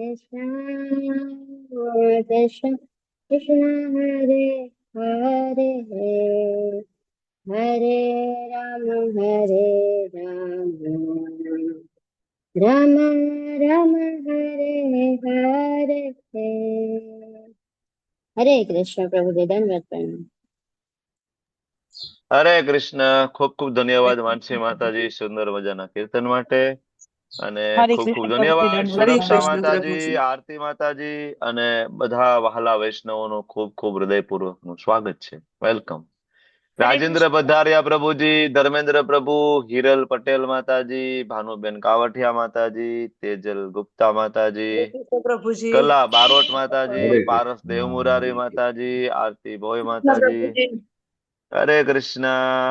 Krishna Krishna Hare Hare Hare Rama Rama Rama Hare Hare હરે કૃષ્ણ પ્રભુજી દંડવત પ્રણામ. હરે કૃષ્ણ. ખૂબ ખૂબ ધન્યવાદ માનસી માતાજી સુંદર મજાના કીર્તન માટે, અને ખૂબ ખૂબ ધન્યવાદ સુરક્ષા માતાજી, આરતી માતાજી અને બધા વહાલા વૈષ્ણવોનું ખૂબ ખૂબ હૃદયપૂર્વકનું સ્વાગત છે. વેલકમ. રાજેન્દ્ર પધાર્યા પ્રભુજી, ધર્મેન્દ્ર પ્રભુ, હિરલ પટેલ માતાજી, ભાનુબેન કાવઠિયા માતાજી, તેજલ ગુપ્તા માતાજી, કલા બારોટ માતાજી, પારસ દેવમુરારી માતાજી, આરતી ભોય માતાજી, હરે કૃષ્ણ.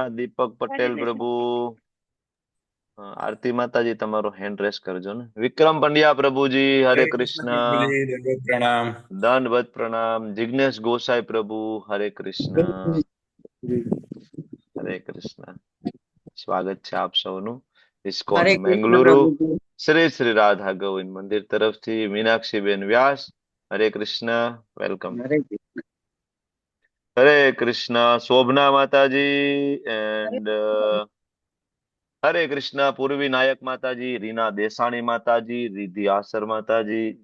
દીપક પટેલ પ્રભુ, આરતી માતાજી તમારો હેન્ડ રેસ કરજો ને. વિક્રમ પંડ્યા પ્રભુજી, હરે કૃષ્ણ. પ્રણામ. દંડવત પ્રણામ. જિગ્નેશ ગોસાઈ પ્રભુ, હરે કૃષ્ણ. હરે કૃષ્ણ. સ્વાગત છે આપ સૌનું ઇસ્કોન મેંગલુરુ શ્રી શ્રી રાધા ગોવિંદ મંદિર તરફથી. મીનાક્ષીબેન વ્યાસ, હરે કૃષ્ણ. વેલકમ. હરે કૃષ્ણ. શોભના માતાજી એન્ડ હરે કૃષ્ણ. પૂર્વી નાયક માતાજી, રીના દેસાણી માતાજી, રિધિ આસર માતાજી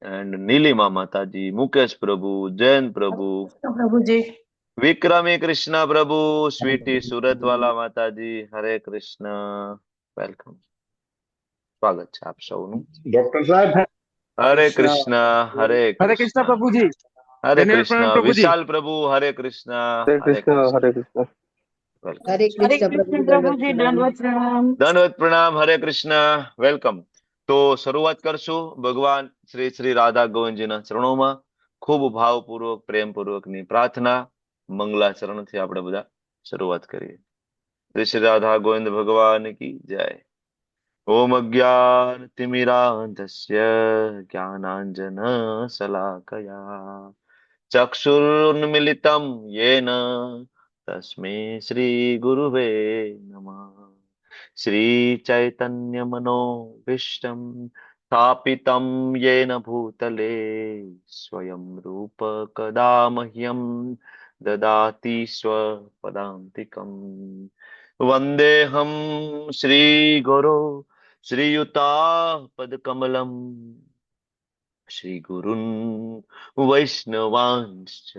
એન્ડ નીલિમા માતાજી, મુકેશ પ્રભુ, જૈન પ્રભુ, વિક્રમી કૃષ્ણ પ્રભુ, સ્વીટી સુરતવાલા માતાજી, હરે કૃષ્ણ. વેલકમ. સ્વાગત છે આપ સૌનું. ડોક્ટર સાહેબ, હરે કૃષ્ણ. હરે કૃષ્ણ પ્રભુજી. હરે કૃષ્ણ. વિશાલ પ્રભુ, હરે કૃષ્ણ. હરે કૃષ્ણ. હરે કૃષ્ણ પ્રભુજી દંડવત પ્રણામ. દંડવત પ્રણામ. હરે કૃષ્ણ. વેલકમ. તો શરૂઆત કરશું ભગવાન શ્રી શ્રી રાધા ગોવિંદજીના ચરણોમાં ખૂબ ભાવપૂર્વક પ્રેમપૂર્વકની પ્રાર્થના મંગલાચરણથી આપણે બધા શરૂઆત કરીએ. શ્રી શ્રી રાધા ગોવિંદ ભગવાન કી જય. ઓમ અજ્ઞાનતિમિરાન્ધસ્ય જ્ઞાનાંજન શલાકયા ચક્ષુરુન્મિલિतं येन तस्मै श्री गुरुवे नमः. श्री चैतन्य मनोभीष्टं स्थापितं येन भूतले स्वयं रूप कदा मह्यं ददाति स्वपदान्तिकम्. वन्देऽहं श्रीगुरो श्रीयुतापदकमलम् श्रीगुरुन् वैष्णवांश्च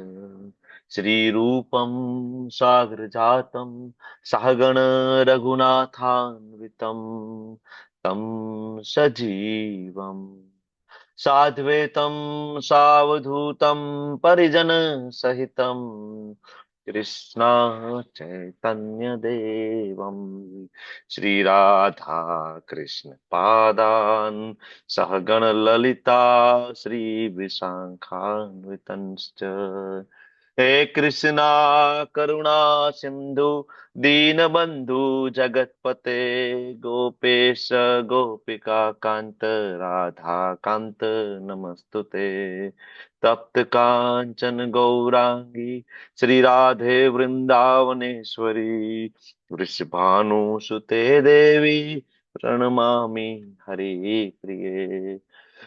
श्रीरूपं साग्रजातं सहगण रघुनाथान्वितं तं सजीवम् साद्वैतं सावधूतं परिजनसहितं कृष्णा चैतन्य देवं श्रीराधा कृष्ण पादान् सहगण ललिता श्रीविशाखान्वितंश्च हे कृष्णा करुणा सिंधु दीनबंधु जगत्पते गोपेश गोपिका कांत राधा कांत नमस्तुते. तप्त कांचन गौरांगी श्री राधे वृंदावनेश्वरी वृषभानुसुते देवी प्रणमामि हरिप्रिये.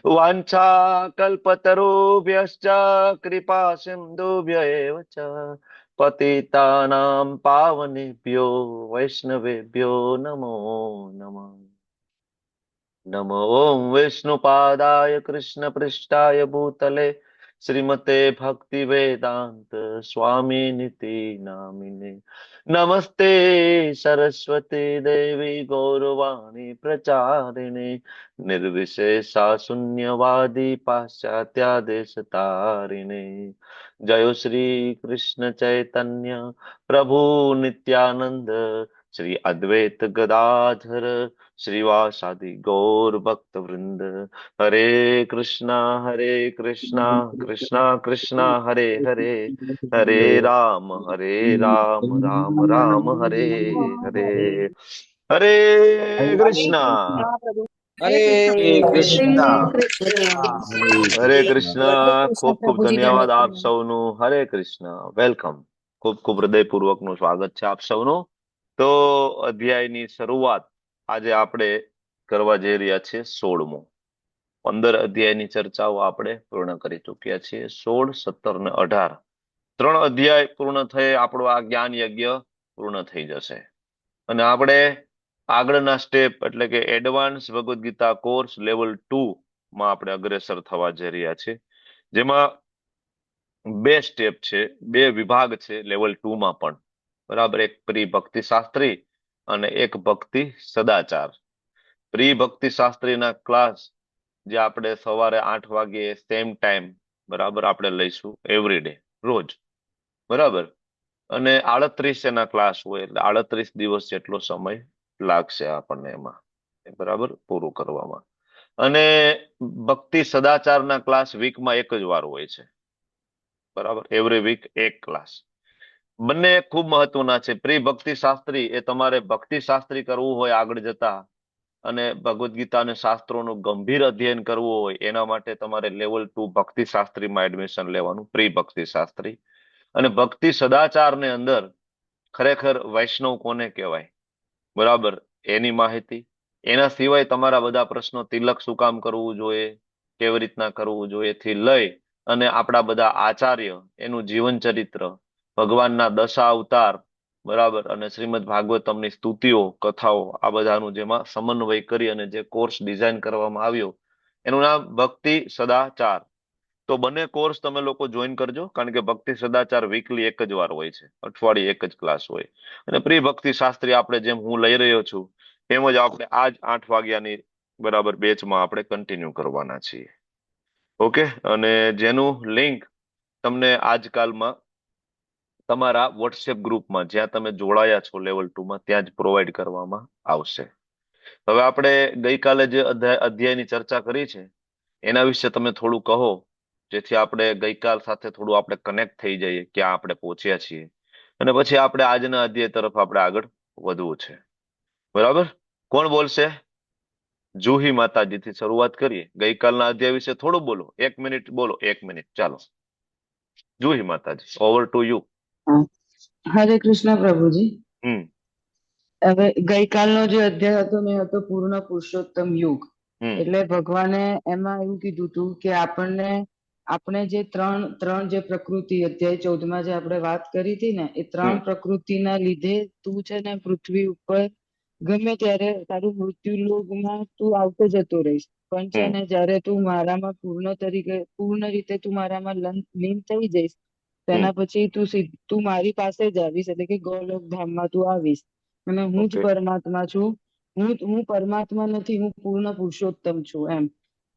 वाञ्छाकल्पतरुभ्यश्च कृपा सिन्धुभ्य एव च पतितानां पावनेभ्यो वैष्णवेभ्यो नमो नमः. नमो ओं विष्णुपादाय कृष्णपृष्ठाय भूतले श्रीमते भक्ति वेदांत स्वामी निति नामिने. नमस्ते सरस्वती देवी गौरवाणी प्रचारिणे निर्विशेषा शून्यवादी पाश्चात्यादेशतारिणे. जय श्री कृष्ण चैतन्य प्रभु नित्यानंद श्री अद्वैत गदाधर श्रीवासादि गौर भक्त वृंद. हरे कृष्णा कृष्णा कृष्णा हरे हरे, हरे राम राम राम हरे हरे. हरे कृष्णा હરે કૃષ્ણ. હરે કૃષ્ણ. ખૂબ ખૂબ ધન્યવાદ આપ સૌનું. હરે કૃષ્ણ. વેલકમ. ખૂબ ખૂબ હૃદયપૂર્વકનું સ્વાગત છે આપ સૌનું. તો અધ્યાયની શરૂઆત આજે આપણે કરવા જઈ રહ્યા છીએ 16મો. 15 અધ્યાયની ચર્ચાઓ આપણે પૂર્ણ કરી ચૂક્યા છીએ. 16, 17 ને 18 3 અધ્યાય પૂર્ણ થઈ આપણો આ જ્ઞાન યજ્ઞ પૂર્ણ થઈ જશે. અને આપણે આગળના સ્ટેપ એટલે કે advance Bhagavad Gita course level 2 માં આપણે અગ્રેસર થવા જઈ રહ્યા છીએ, જેમાં 2 સ્ટેપ છે, 2 વિભાગ છે લેવલ 2 માં પણ. બરાબર, એક પ્રી ભક્તિ શાસ્ત્રી અને એક ભક્તિ સદાચાર. પ્રી ભક્તિ શાસ્ત્રીના ક્લાસ જે આપણે સવારે 8 વાગે સેમ ટાઈમ બરાબર આપણે લઈશું એવરી ડે, રોજ. બરાબર, અને 38 એના ક્લાસ હોય એટલે 38 દિવસ જેટલો સમય લાગશે આપણને એમાં બરાબર પૂરું કરવામાં. અને ભક્તિ સદાચારના ક્લાસ વીકમાં એક જ વાર હોય છે. બરાબર, એવરી વીક એક ક્લાસ. બંને ખૂબ મહત્વના છે. પ્રી ભક્તિ શાસ્ત્રી એ તમારે ભક્તિ શાસ્ત્રી કરવું હોય આગળ જતા અને ભગવદ્ ગીતા અને શાસ્ત્રોનું ગંભીર અધ્યયન કરવું હોય એના માટે તમારે લેવલ 2 ભક્તિ શાસ્ત્રીમાં એડમિશન લેવાનું, પ્રી ભક્તિ શાસ્ત્રી. અને ભક્તિ સદાચારની અંદર ખરેખર વૈષ્ણવ કોને કહેવાય બરાબર એની માહિતી, એના સિવાય તમારા બધા પ્રશ્નો તિલક શું કામ કરવું જોઈએ, કેવી રીતના કરવું જોઈએ થી લઈ અને આપણા બધા આચાર્ય એનું જીવન ચરિત્ર, ભગવાનના દશા અવતાર બરાબર અને શ્રીમદ ભાગવતમની સ્તુતિઓ, કથાઓ, આ બધાનું જેમાં સમન્વય કરી અને જે કોર્સ ડિઝાઇન કરવામાં આવ્યો એનું નામ ભક્તિ સદાચાર. તો બંને કોર્સ તમે લોકો જોઈન કરજો, કારણ કે ભક્તિ સદાચાર વીકલી એક જ વાર હોય છે, અઠવાડિયે એક જ ક્લાસ હોય. અને પ્રી ભક્તિ શાસ્ત્રી આપણે જેમ હું લઈ રહ્યો છું એમ જ આપણે આજ 8 વાગ્યાની બરાબર બેચમાં આપણે કન્ટિન્યુ કરવાના છીએ. ઓકે, અને જેનું લિંક તમને આજકાલમાં તમારા વોટ્સએપ ગ્રુપમાં જ્યાં તમે જોડાયા છો લેવલ 2 માં ત્યાં જ પ્રોવાઈડ કરવામાં આવશે. હવે આપણે ગઈકાલે જે અધ્યાયની ચર્ચા કરી છે એના વિશે તમે થોડું કહો, જેથી આપણે ગઈકાલ સાથે થોડું આપણે કનેક્ટ થઈ જઈએ ક્યાં આપણે પહોંચ્યા છીએ, અને પછી આપણે આજના અધ્યાય તરફ આપણે આગળ વધવું છે. બરાબર, કોણ બોલશે? જુહી માતાજીથી શરૂઆત કરીએ. ગઈકાલના અધ્યાય વિશે થોડું બોલો, 1 મિનિટ બોલો, 1 મિનિટ. ચાલો, જુહી માતાજી, ઓવર ટુ યુ. હરે કૃષ્ણ પ્રભુજી. હમ હવે ગઈકાલનો જે અધ્યાય હતો ને એ હતો પૂર્ણ પુરુષોત્તમ યુગ. હમ એટલે ભગવાને એમાં એવું કીધું હતું કે આપણે જે ત્રણ જે પ્રકૃતિ અધ્યાય 14માં જે આપણે વાત કરી હતી ને એ 3 પ્રકૃતિના લીધે તું છે ને પૃથ્વી ઉપર ગમે ત્યારે તારું મૃત્યુ લોકમાં તું આવતો જતો રહીશ, પણ છે ને જયારે તું મારામાં પૂર્ણ રીતે તું મારામાં લીન થઈ જઈશ તેના પછી તું મારી પાસે જ આવીશ, એટલે કે ગોલોક ધામમાં તું આવીશ. અને હું જ પરમાત્મા છું. હું પરમાત્મા નથી, હું પૂર્ણ પુરુષોત્તમ છું એમ.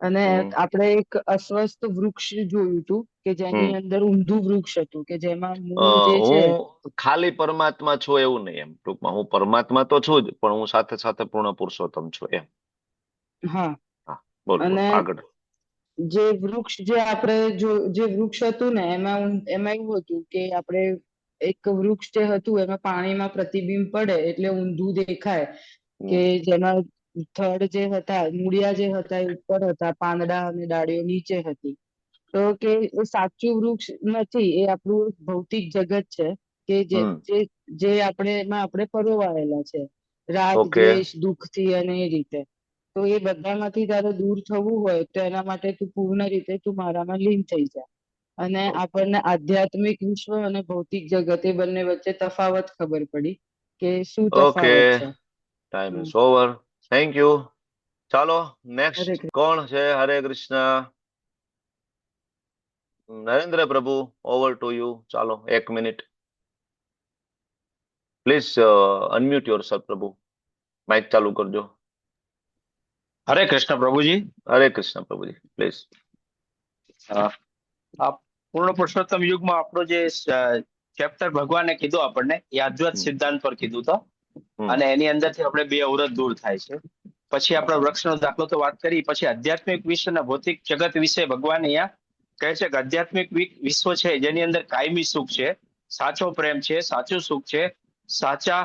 અને આપણે એક અસ્વસ્થ વૃક્ષ જોયું હતું કે જેની અંદર ઊંધું વૃક્ષ હતું કે જેમાં મૂળ જે છે. હું ખાલી પરમાત્મા છું એવું નહીં, એમ ટૂંકમાં હું પરમાત્મા તો છું જ, પણ હું સાથે સાથે પૂર્ણ પુરુષોત્તમ છું એમ. હા, બોલો અને આગળ. જે વૃક્ષ જે વૃક્ષ હતું ને એમાં એવું હતું કે આપણે એક વૃક્ષ જે હતું એમાં પાણીમાં પ્રતિબિંબ પડે એટલે ઊંધું દેખાય, કે જેમાં થડ જે હતા, મૂળિયા જે હતા એ ઉપર હતા, પાંદડા અને ડાળીઓ નીચે હતી. તો કે એ સાચું વૃક્ષ નથી, એ આપણું ભૌતિક જગત છે કે જે એમાં આપણે પરોવાયેલા છે રાગ, દ્વેષ, દુઃખથી અને એ રીતે. તો એ બધામાંથી તારે દૂર થવું હોય તો એના માટે તું પૂર્ણ રીતે તું મારામાં લીન થઈ જા. અને આપણને આધ્યાત્મિક વિશ્વ અને ભૌતિક જગત એ બંને વચ્ચે તફાવત ખબર પડી કે શું તફાવત છે. Time is over. Thank you. ચાલો નેક્સ્ટ કોણ છે? હરે કૃષ્ણ. નરેન્દ્ર પ્રભુ, ઓવર ટુ યુ. ચાલો 1 મિનિટ. પ્લીઝ અનમ્યુટ યોરસેલ્ફ પ્રભુ, માઇક ચાલુ કરજો. હરે કૃષ્ણ પ્રભુજી. હરે કૃષ્ણ પ્રભુજી, પ્લીઝ. આ પૂર્ણ પુરુષોત્તમ યુગમાં આપણો જે ચેપ્ટર ભગવાને કીધું આપણને એ અદ્વૈત સિદ્ધાંત પર કીધું તો, અને એની અંદરથી આપણે 2 અવરોધ દૂર થાય છે. પછી આપણે વૃક્ષનો દાખલો તો વાત કરી, પછી આધ્યાત્મિક વિશ્વ અને ભૌતિક જગત વિશે ભગવાન અહીંયા કહે છે કે આધ્યાત્મિક વિશ્વ છે જેની અંદર કાયમી સુખ છે, સાચો પ્રેમ છે, સાચું સુખ છે, સાચા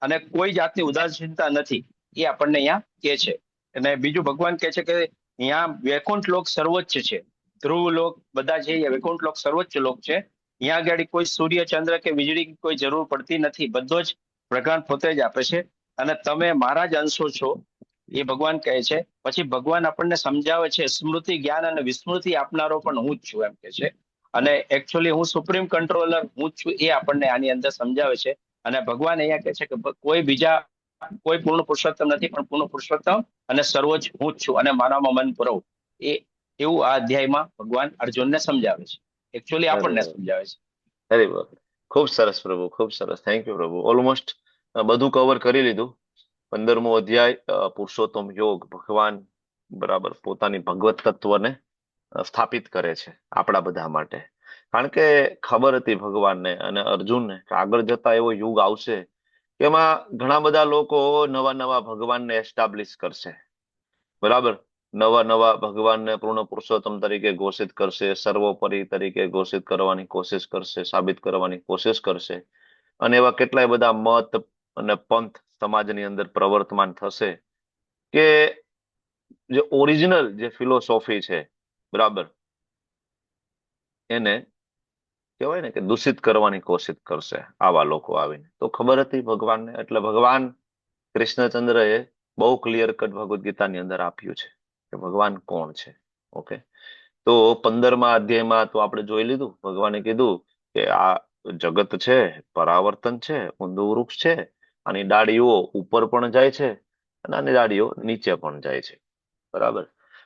અને કોઈ જાતની ઉદાસીનતા નથી, એ આપણને અહીંયા કહે છે. અને બીજું ભગવાન કહે છે કે અહીંયા વૈકુંઠ લોક સર્વોચ્ચ છે, ધ્રુવ લોક બધા છે એ વૈકુંઠ લોક સર્વોચ્ચ લોક છે. અહીંયા આગળ કોઈ સૂર્ય, ચંદ્ર કે વીજળી કોઈ જરૂર પડતી નથી, બધો જ ભગવાન પોતે જ આપે છે. અને તમે મારા જ અંશો છો, એ ભગવાન કહે છે. પછી ભગવાન આપણને સમજાવે છે સ્મૃતિ જ્ઞાન અને વિસ્મૃતિ આપનારો પણ હું જ છું એમ કે છે. અને એકચ્યુઅલી હું સુપ્રીમ કંટ્રોલર હું જ છું એ આપણને આની અંદર સમજાવે છે. અને ભગવાન અહીંયા કહે છે કે કોઈ બીજા કોઈ પૂર્ણ પુરુષોત્તમ નથી, પણ પૂર્ણ પુરુષોત્તમ અને સર્વોચ્ચ હું જ છું, અને મારામાં મન પુરવ. એ એવું આ અધ્યાયમાં ભગવાન અર્જુનને સમજાવે છે, એકચ્યુઅલી અરે આપણને વાહ, સમજાવે છે. અરે વાહ. ખૂબ સરસ પ્રભુ, ખૂબ સરસ. થેન્ક યુ પ્રભુ. ઓલમોસ્ટ બધું કવર કરી લીધું. 15મો અધ્યાય પુરુષોત્તમ યોગ. ભગવાન બરાબર પોતાની ભગવત તત્વને સ્થાપિત કરે છે આપણા બધા માટે. કારણ કે ખબર હતી ભગવાનને અને અર્જુનને કે આગળ જતા એવો યુગ આવશે કે એમાં ઘણા બધા લોકો નવા નવા ભગવાનને એસ્ટાબ્લિશ કરશે. બરાબર, નવા નવા ભગવાનને પૂર્ણ પુરુષોત્તમ તરીકે ઘોષિત કરશે, સર્વોપરી તરીકે ઘોષિત કરવાની કોશિશ કરશે, સાબિત કરવાની કોશિશ કરશે. અને એવા કેટલાય બધા મત અને પંથ સમાજની અંદર પ્રવર્તમાન થશે કે જે ઓરિજિનલ જે ફિલોસોફી છે, બરાબર, એને કહેવાય ને કે દૂષિત કરવાની કોશિશ કરશે આવા લોકો આવીને. તો ખબર હતી ભગવાનને, એટલે ભગવાન કૃષ્ણચંદ્રએ બહુ ક્લિયર કટ ભગવદ્ ગીતાની અંદર આપ્યું છે કે ભગવાન કોણ છે. ઓકે, તો 15મા અધ્યાયમાં તો આપણે જોઈ લીધું. ભગવાને કીધું કે આ જગત છે, પરાવર્તન છે, ઊંધું વૃક્ષ છે, આની ડાળીઓ ઉપર પણ જાય છે અને આની ડાળીઓ નીચે પણ જાય છે. બરાબર.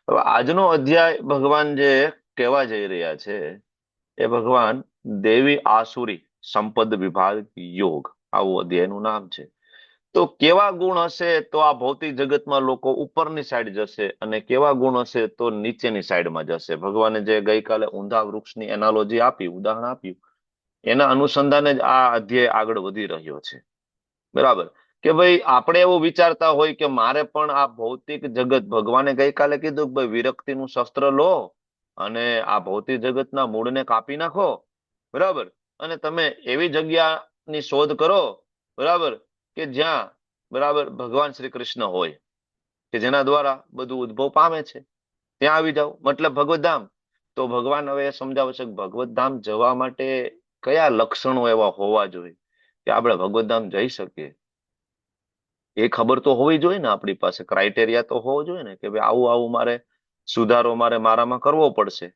હવે આજનો અધ્યાય ભગવાન જે કહેવા જઈ રહ્યા છે એ ભગવાન દેવી આસુરી સંપદ વિભાગ યોગ, આવું અધ્યાયનું નામ છે. તો કેવા ગુણ હશે તો આ ભૌતિક જગતમાં લોકો ઉપરની સાઈડ જશે અને કેવા ગુણ હશે તો નીચેની સાઈડમાં જશે. ભગવાને જે ગઈકાલે ઊંધા વૃક્ષની એનાલોજી આપી, ઉદાહરણ આપ્યું, એના અનુસંધાને જ આ અધ્યાય આગળ વધી રહ્યો છે. બરાબર, કે ભાઈ આપણે એવું વિચારતા હોય કે મારે પણ આ ભૌતિક જગત, ભગવાને ગઈકાલે કીધું કે ભાઈ વિરક્તિનું શસ્ત્ર લો અને આ ભૌતિક જગતના મૂળને કાપી નાખો. બરાબર, અને તમે એવી જગ્યાની શોધ કરો, બરાબર, કે જ્યાં બરાબર ભગવાન શ્રી કૃષ્ણ હોય, કે જેના દ્વારા બધું ઉદ્ભવ પામે છે, ત્યાં આવી જાઓ, મતલબ ભગવત. તો ભગવાન હવે એ સમજાવે છે કે ભગવત ધામ જવા માટે કયા લક્ષણો એવા હોવા જોઈએ કે આપણે ભગવત ધામ જઈ શકીએ. એ ખબર તો હોવી જોઈએ ને, આપણી પાસે ક્રાઇટેરિયા તો હોવો જોઈએ ને કે ભાઈ આવું આવું મારે સુધારો મારામાં કરવો પડશે.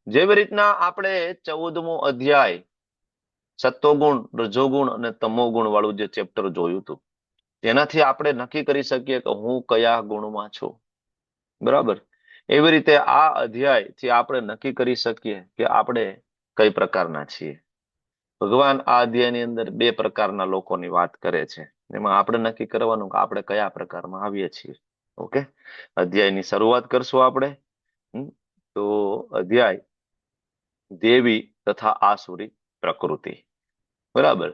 જેવી રીતના આપણે 14મો અધ્યાય સત્વગુણ, રજોગુણ અને તમોગુણ વાળું જે ચેપ્ટર જોયું હતું, તેનાથી આપણે નક્કી કરી શકીએ કે હું કયા ગુણમાં છું. બરાબર, એવી રીતે આ અધ્યાયથી આપણે નક્કી કરી શકીએ કે આપણે કઈ પ્રકારના છીએ. ભગવાન આ અધ્યાયની અંદર 2 પ્રકારના લોકોની વાત કરે છે. એમાં આપણે નક્કી કરવાનું કે આપણે કયા પ્રકારમાં આવીએ છીએ. ઓકે, અધ્યાયની શરૂઆત કરશું આપણે. તો અધ્યાય દેવી તથા આસુરી પ્રકૃતિ. બરાબર,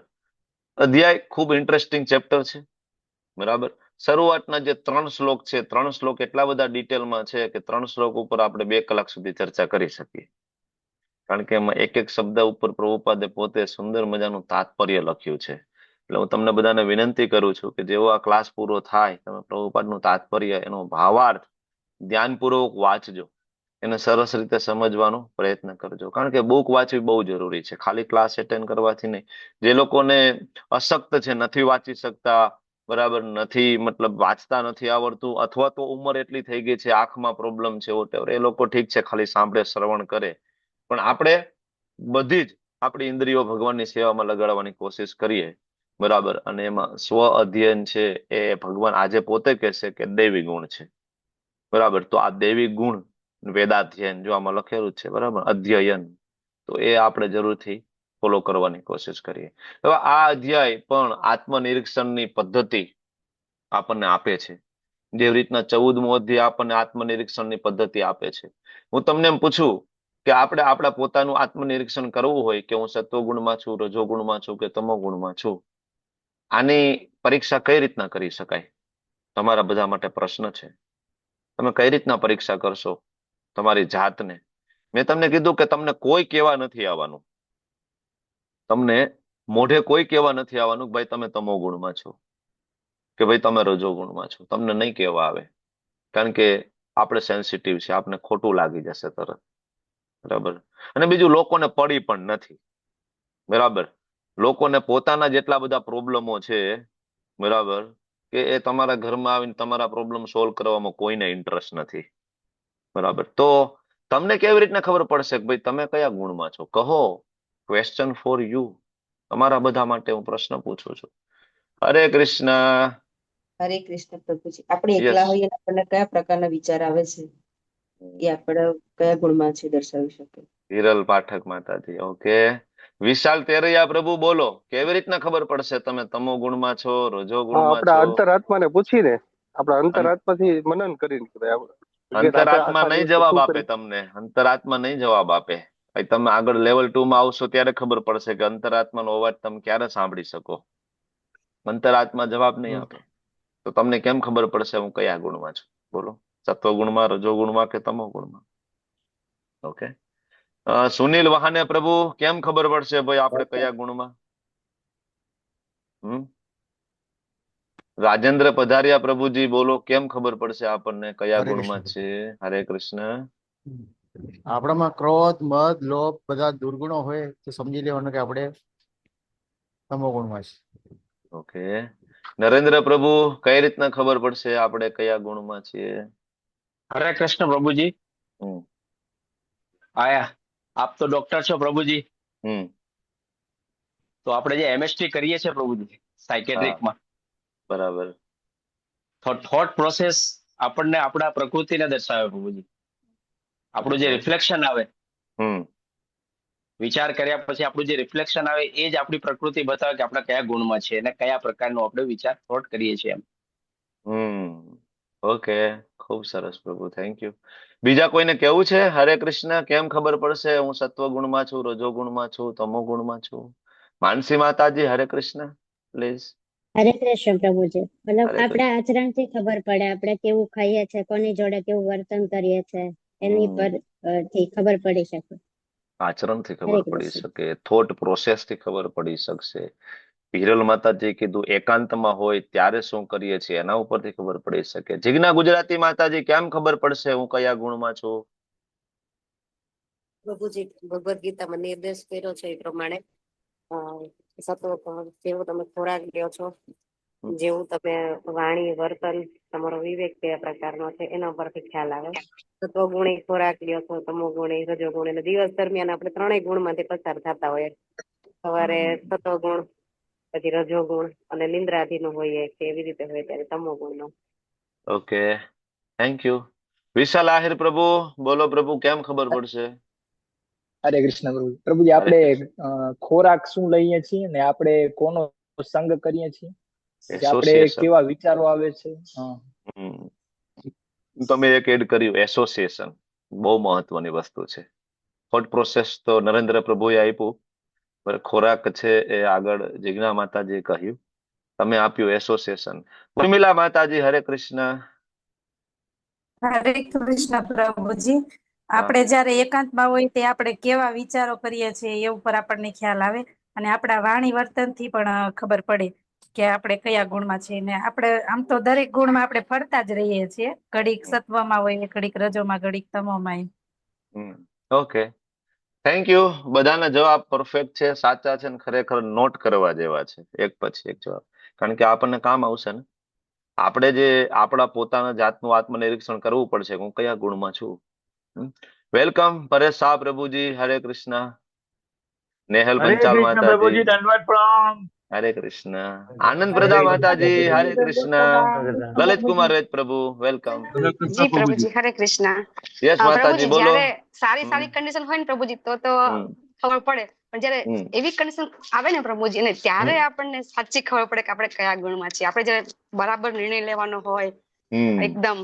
અધ્યાય ખૂબ ઇન્ટરેસ્ટિંગ ચેપ્ટર છે. બરાબર, શરૂઆતના જે 3 શ્લોક છે, 3 શ્લોક એટલા બધા ડિટેલમાં છે કે 3 શ્લોક ઉપર આપણે 2 કલાક સુધી ચર્ચા કરી શકીએ. કારણ કે એમાં એક એક શબ્દ ઉપર પ્રભુપાદે પોતે સુંદર મજાનું તાત્પર્ય લખ્યું છે. એટલે હું તમને બધાને વિનંતી કરું છું કે જેવો આ ક્લાસ પૂરો થાય તમે પ્રભુપાદનું તાત્પર્ય, એનો ભાવાર્થ ધ્યાનપૂર્વક વાંચજો, એને સરસ રીતે સમજવાનો પ્રયત્ન કરજો. કારણ કે બુક વાંચવી બહુ જરૂરી છે, ખાલી ક્લાસ એટેન્ડ કરવાથી નહીં. જે લોકોને અશક્ત છે, નથી વાંચી શકતા, બરાબર, નથી મતલબ વાંચતા નથી આવડતું, અથવા તો ઉંમર એટલી થઈ ગઈ છે, આંખમાં પ્રોબ્લેમ છે, whatever, એ લોકો ઠીક છે ખાલી સાંભળે, શ્રવણ કરે. પણ આપણે બધી જ આપણી ઇન્દ્રિયો ભગવાનની સેવામાં લગાડવાની કોશિશ કરીએ. બરાબર, અને એમાં સ્વ અધ્યયન છે એ ભગવાન આજે પોતે કહેશે કે દૈવી ગુણ છે. બરાબર, તો આ દૈવિક ગુણ વેદાધ્યયન જો આમાં લખેલું છે, બરાબર, અધ્યયન, તો એ આપણે જરૂરથી ફોલો કરવાની કોશિશ કરીએ. હવે આ અધ્યાય પણ આત્મનિરીક્ષણની પદ્ધતિ આપણને આપે છે. જેવી રીતના 14મો અધ્યાય આપણને આત્મનિરીક્ષણની પદ્ધતિ આપે છે. હું તમને એમ પૂછું કે આપણે આપણા પોતાનું આત્મનિરીક્ષણ કરવું હોય કે હું સત્વગુણમાં છું, રજોગુણમાં છું કે તમોગુણમાં છું, આની પરીક્ષા કઈ રીતના કરી શકાય? તમારા બધા માટે પ્રશ્ન છે. તમે કઈ રીતના પરીક્ષા કરશો તમારી જાતને? મેં તમને કીધું કે તમને કોઈ કહેવા નથી આવવાનું, તમને મોઢે કોઈ કહેવા નથી આવવાનું કે ભાઈ તમે તમોગુણમાં છો કે ભાઈ તમે રજોગુણમાં છો. તમને નહીં કહેવા આવે, કારણ કે આપણે સેન્સિટિવ છે, આપણે ખોટું લાગી જશે તરત. બરાબર, અને બીજું લોકોને પડી પણ નથી. બરાબર, લોકોને પોતાના જેટલા બધા પ્રોબ્લેમો છે, બરાબર, કે એ તમારા ઘરમાં આવીને તમારા પ્રોબ્લેમ સોલ્વ કરવામાં કોઈને ઇન્ટરેસ્ટ નથી. બરાબર, તો તમને કેવી રીતના ખબર પડશે કે ભાઈ તમે કયા ગુણમાં છો? કહો. Question for you. તમારા બધા માટે હું પ્રશ્ન પૂછું છું. હરે કૃષ્ણ. હરે કૃષ્ણ પ્રભુજી. આપણે યસ. એકલા હોઈએ તો આપણને કયા પ્રકારના વિચાર આવે છે એ આપણે કયા ગુણમાં છે દર્શાવી શકે? હિરલ પાઠક માતાજી. ઓકે. વિશાલ તેરૈયા પ્રભુ બોલો, કેવી રીતના ખબર પડશે તમે તમો ગુણમાં છો, રજો ગુણમાં આપણા છો? અંતરાત્માને પૂછીને, આપણા અંતરાત્માથી મનન કરીને કે ભાઈ અંતરાત્મા આખા નહીં દિવસમાં જવાબ શું આપે કર્યું. તમને. અંતરાત્મા નહીં જવાબ આપે. ભાઈ તમે આગળ લેવલ 2 માં આવશો ત્યારે ખબર પડશે કે અંતરાત્માનો અવાજ તમે ક્યારે સાંભળી શકો. અંતરાત્મા જવાબ નહીં આપે તો તમને કેમ ખબર પડશે હું કયા ગુણમાં છું? બોલો. સત્વ ગુણમાં, રજો ગુણમાં કે તમો ગુણમાં? ઓકે. સુનિલ વહાને પ્રભુ, કેમ ખબર પડશે ભાઈ આપણે કયા ગુણમાં? રાજેન્દ્ર પધારિયા પ્રભુજી બોલો, કેમ ખબર પડશે આપણને કયા હરે ગુણમાં કૃષ્ણ. છે? હરે કૃષ્ણ. આપણામાં ક્રોધ, મદ, લોભ બધા દુર્ગુણો હોય તો સમજી લેવાનું કે આપણે તમોગુણમાં છે. ઓકે. નરેન્દ્ર પ્રભુ, કઈ રીતના ખબર પડશે આપણે કયા ગુણમાં છીએ? હરે કૃષ્ણ પ્રભુજી. હમ આયા, આપ તો ડોક્ટર છો પ્રભુજી, હમ તો આપણે જે એમએસટી કરીએ છીએ પ્રભુજી હા, સાયકેટ્રિકમાં, બરાબર. થોટ પ્રોસેસ આપણને આપણા પ્રકૃતિને દર્શાવે પ્રભુજી. આપણું જે ઓકે. રિફ્લેક્શન આવે, હમ વિચાર કર્યા પછી આપણું જે રિફ્લેક્શન આવે એ જ આપણી પ્રકૃતિ બતાવે કે આપણે કયા ગુણમાં છે અને કયા પ્રકારનો આપણે વિચાર થોટ કરીએ છીએ એમ. હમ ઓકે. ખૂબ સરસ પ્રભુ, થેન્ક યુ. બીજા કોઈને કેવું છે? હરે કૃષ્ણ. કેમ ખબર પડશે હું સત્વ ગુણમાં છું, રજો ગુણમાં છું, તમો ગુણમાં છું? માનસી માતાજી, હરે કૃષ્ણ પ્લીઝ. હરે કૃષ્ણ પ્રભુજી. મતલબ હરે આપણા કૃષ્ણ. આચરણથી ખબર પડે આપણે કેવું ખાઈએ છીએ, કોની જોડે કેવું વર્તન કરીએ છીએ, એની પર થી ખબર પડી શકે. આચરણથી હરે ખબર પડી કૃષ્ણ. શકે, થોટ પ્રોસેસ થી ખબર પડી શકશે. હિરલ માતાજી કીધું એકાંતમાં હોય ત્યારે શું કરીએ છીએ એના ઉપરથી ખબર પડી શકે. જીજ્ઞા ગુજરાતી માતાજી, કેમ ખબર પડશે હું કયા ગુણમાં છું? પ્રભુજી ભગવદ ગીતામાં નિર્દેશ કર્યો છે એ પ્રમાણે સત્વ જેવો તમે ખોરાક લ્યો છો, જેવું તમે વાણી, વર્તન, તમારો વિવેક કયા પ્રકારનો છે એના પરથી ખ્યાલ આવે. સત્વ ગુણી ખોરાક લ્યો છો, તમો ગુણી, રજો ગુણ, એટલે દિવસ દરમિયાન આપણે ત્રણેય ગુણમાંથી પસાર થતા હોઈએ. સવારે સત્વ ગુણ, પછી રજો ગુણ અને નિંદ્રાધીન હોઈએ કે એવી રીતે હોય ત્યારે તમો ગુણનો. Okay, thank you. Vishal Ahir પ્રભુ બોલો પ્રભુ, કેમ ખબર પડશે? હરે કૃષ્ણ પ્રભુ. પ્રભુજી, હરે આપણે કૃષ્ણ. ખોરાક શું લઈએ છીએ ને આપણે કોનો સંગ કરીએ છીએ, કે આપણે એસોસિએશન. કેવા વિચારો આવે છે? તમે એક એડ કર્યું, એસોસિએશન. બહુ મહત્વની વસ્તુ છે. થોટ પ્રોસેસ તો નરેન્દ્ર પ્રભુએ આપ્યું, પણ ખોરાક છે એ આગળ જીજ્ઞા માતાજીએ કહ્યું. તમે આપ્યું એસોસિએશન. ઉર્મિલા માતાજી, હરે કૃષ્ણ. હરે કૃષ્ણ પ્રભુજી. આપણે જયારે એકાંતમાં હોય તે આપણે કેવા વિચારો કરીએ છીએ એ ઉપર આપણને ખ્યાલ આવે અને આપણા વાણી વર્તનથી પણ ખબર પડે કે આપણે કયા ગુણમાં છીએ. ને આપણે આમ તો દરેક ગુણમાં આપણે ફરતા જ રહીએ છીએ, ઘડીક સત્વમાં હોય, ઘડીક રજોમાં, ઘડીક તમોમાં. Okay, thank you. બધાના જવાબ પરફેક્ટ છે, સાચા છે, ને ખરેખર નોટ કરવા જેવા છે, એક પછી એક જવાબ. કારણ કે આપણને કામ આવશે ને. આપણે જે આપણા પોતાના જાતનું આત્મનિરીક્ષણ કરવું પડશે, હું કયા ગુણમાં છું. વેલકમ પરેશ શાહ પ્રભુજી, હરે કૃષ્ણ. નેહલ પંચાલ માતાજી, હરે કૃષ્ણ. આનંદ પ્રદા માતાજી, હરે કૃષ્ણ. લલિત કુમાર વેદ પ્રભુ, વેલકમ. જી પ્રભુજી, હરે કૃષ્ણ. યસ માતાજી, પ્રભુજી, બોલો. જયારે સારી કન્ડિશન હોય ને પ્રભુજી તો ખબર પડે, પણ જયારે એવી કન્ડિશન આવે ને પ્રભુજી, અને ત્યારે આપણને સાચી ખબર પડે કે આપણે કયા ગુણમાં છીએ. આપણે જયારે બરાબર નિર્ણય લેવાનો હોય એકદમ,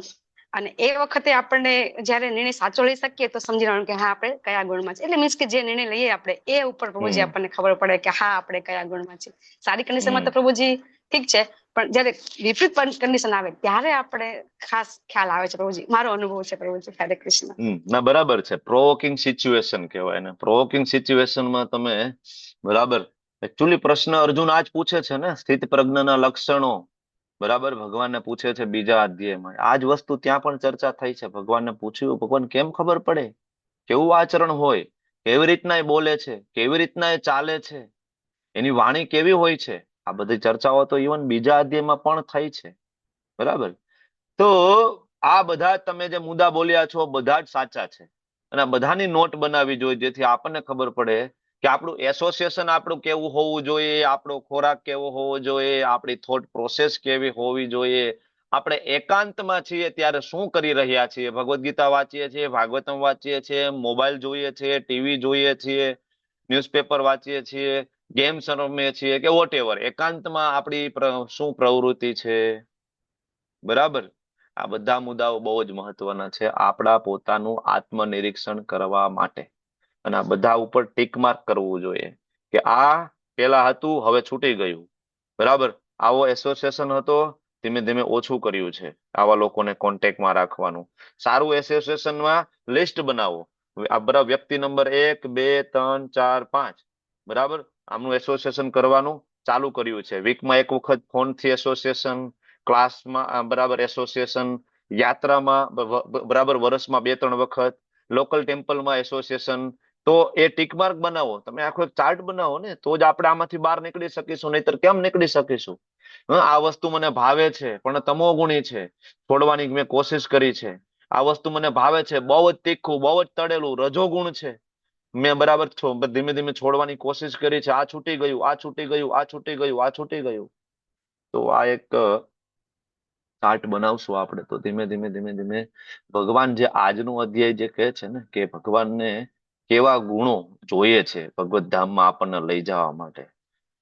અને એ વખતે આપણને જયારે નિર્ણય સાચો લઈ શકીએ તો સમજી લેવાનું કે હા આપણે કયા ગુણમાં છે. એટલે મીન્સ કે જે નિર્ણય લઈએ આપણે એ ઉપર પ્રભુજી આપણને ખબર પડે કે હા આપણે કયા ગુણમાં છીએ. સારી કન્ડિશનમાં તો પ્રભુજી ઠીક છે, પણ જયારે વિપરીત કન્ડિશન આવે ત્યારે આપણે ખાસ ખ્યાલ આવે છે પ્રભુજી. મારો અનુભવ છે પ્રભુજી. હરે કૃષ્ણ. ના, બરાબર છે. પ્રોવોકિંગ સિચ્યુએશન કહેવાય ને. પ્રોવોકિંગ સિચ્યુએશનમાં તમે બરાબર, એકચ્યુઅલી પ્રશ્ન અર્જુન આજ પૂછે છે ને, સ્થિત પ્રજ્ઞના લક્ષણો. બરાબર, ભગવાનને પૂછે છે બીજા અધ્યાયમાં. આ જ વસ્તુ ત્યાં પણ ચર્ચા થઈ છે. ભગવાનને પૂછ્યું, ભગવાન કેમ ખબર પડે કેવું આચરણ હોય, કેવી રીતના એ બોલે છે, કેવી રીતના એ ચાલે છે, એની વાણી કેવી હોય છે. આ બધી ચર્ચાઓ તો ઇવન બીજા અધ્યાયમાં પણ થઈ છે. બરાબર. તો આ બધા તમે જે મુદ્દા બોલ્યા છો બધા જ સાચા છે, અને બધાની નોટ બનાવવી જોઈએ, જેથી આપણને ખબર પડે કે આપણું એસોસિએશન આપણું કેવું હોવું જોઈએ, આપણો ખોરાક કેવો હોવો જોઈએ, આપણી થોટ પ્રોસેસ કેવી હોવી જોઈએ, આપણે એકાંતમાં છીએ ત્યારે શું કરી રહ્યા છીએ, ભગવદ્ ગીતા વાંચીએ છીએ, ભાગવતમ વાંચીએ છીએ, મોબાઈલ જોઈએ છીએ, ટીવી જોઈએ છીએ, ન્યૂઝપેપર વાંચીએ છીએ, ગેમ્સ રમીએ છીએ કે વોટ એવર, એકાંતમાં આપણી શું પ્રવૃત્તિ છે. બરાબર. આ બધા મુદ્દાઓ બહુ જ મહત્વના છે આપણા પોતાનું આત્મનિરીક્ષણ કરવા માટે, અને આ બધા ઉપર ટીક માર્ક કરવું જોઈએ કે આ પેલા હતું હવે છૂટી ગયું. બરાબર. આવો એસોસિએશન હતો, ધીમે ધીમે ઓછું કર્યું છે, આવા લોકોને કોન્ટેક્ટમાં રાખવાનું. સારું એસોસિએશનમાં લિસ્ટ બનાવો, આ બરાબર વ્યક્તિ નંબર 1 2 3 4 5, બરાબર, આમનું એસોસિએશન કરવાનું ચાલુ કર્યું છે. વીકમાં એક વખત ફોનથી એસોસિએશન, ક્લાસમાં બરાબર એસોસિએશન, યાત્રામાં બરાબર વર્ષમાં 2-3 વખત, લોકલ ટેમ્પલમાં એસોસિએશન. તો એ ટીક માર્ક બનાવો, તમે આખો એક ચાર્ટ બનાવો ને, તો જ આપણે આમાંથી બહાર નીકળી શકીશું, નહીતર કેમ નીકળી શકીશું? આ વસ્તુ મને ભાવે છે પણ તમોગુણી છે, છોડવાની મેં કોશિશ કરી છે. આ વસ્તુ મને ભાવે છે, બહુ જ તીખું, બહુ જ તળેલું, રજોગુણ છે, મેં બરાબર ધીમે ધીમે છોડવાની કોશિશ કરી છે, આ છૂટી ગયું, આ છૂટી ગયું, આ છૂટી ગયું, આ છૂટી ગયું. તો આ એક ચાર્ટ બનાવશું આપણે, તો ધીમે ધીમે ધીમે ધીમે ભગવાન જે આજનું અધ્યાય જે કહે છે ને કે ભગવાનને કેવા ગુણો જોઈએ છે ભગવત ધામમાં આપણને લઈ જવા માટે,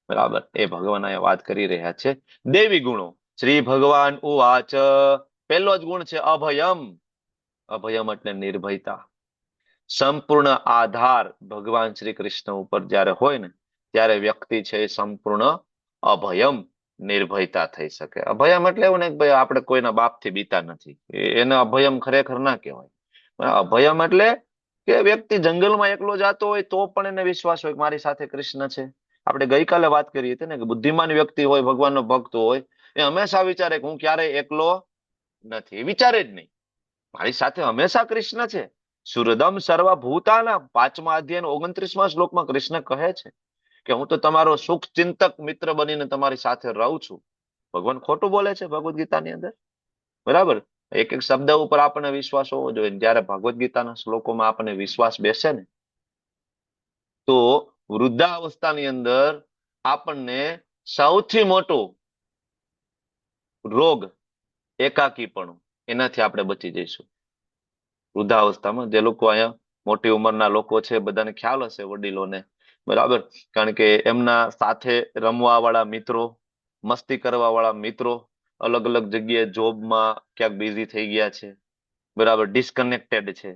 બરાબર, એ ભગવાન અહીંયા વાત કરી રહ્યા છે. દેવી ગુણો. શ્રી ભગવાન ઉવાચ. પહેલો જ ગુણ છે અભયમ. અભયમ એટલે નિર્ભયતા. સંપૂર્ણ આધાર ભગવાન શ્રી કૃષ્ણ ઉપર જ્યારે હોય ને, ત્યારે વ્યક્તિ છે એ સંપૂર્ણ અભયમ, નિર્ભયતા થઈ શકે. અભયમ એટલે એવું ને કે ભાઈ આપણે કોઈના બાપથી બીતા નથી, એને અભયમ ખરેખર ના કહેવાય. અભયમ એટલે કે વ્યક્તિ જંગલમાં એકલો જતો હોય તો પણ એને વિશ્વાસ હોય કે મારી સાથે કૃષ્ણ છે. આપણે ગઈકાલે વાત કરી હતી ને કે બુદ્ધિમાન વ્યક્તિ હોય, ભગવાનનો ભક્ત હોય, એ હંમેશા વિચારે કે હું ક્યારેય એકલો નથી, વિચારે જ નહીં, મારી સાથે હંમેશા કૃષ્ણ છે. સુરદમ સર્વભૂતાના 5મા અધ્યાય 29મા શ્લોકમાં કૃષ્ણ કહે છે કે હું તો તમારો સુખ ચિંતક મિત્ર બનીને તમારી સાથે રહું છું. ભગવાન ખોટું બોલે છે ભગવદ્ ગીતાની અંદર? બરાબર. એક એક શબ્દ ઉપર આપણને વિશ્વાસ હોવો જોઈએ. જયારે ભગવદ્ ગીતાના શ્લોકોમાં આપણને વિશ્વાસ બેસે ને, તો વૃદ્ધાવસ્થાની અંદર આપણને સૌથી મોટો રોગ એકાકીપણું, એનાથી આપણે બચી જઈશું વૃદ્ધાવસ્થામાં. જે લોકો અહીંયા મોટી ઉંમરના લોકો છે, બધાને ખ્યાલ હશે, વડીલોને, બરાબર, કારણ કે એમના સાથે રમવા વાળા મિત્રો, મસ્તી કરવા વાળા મિત્રો અલગ અલગ જગ્યાએ જોબમાં ક્યાંક બિઝી થઈ ગયા છે, બરાબર, ડિસ્કનેક્ટેડ છે,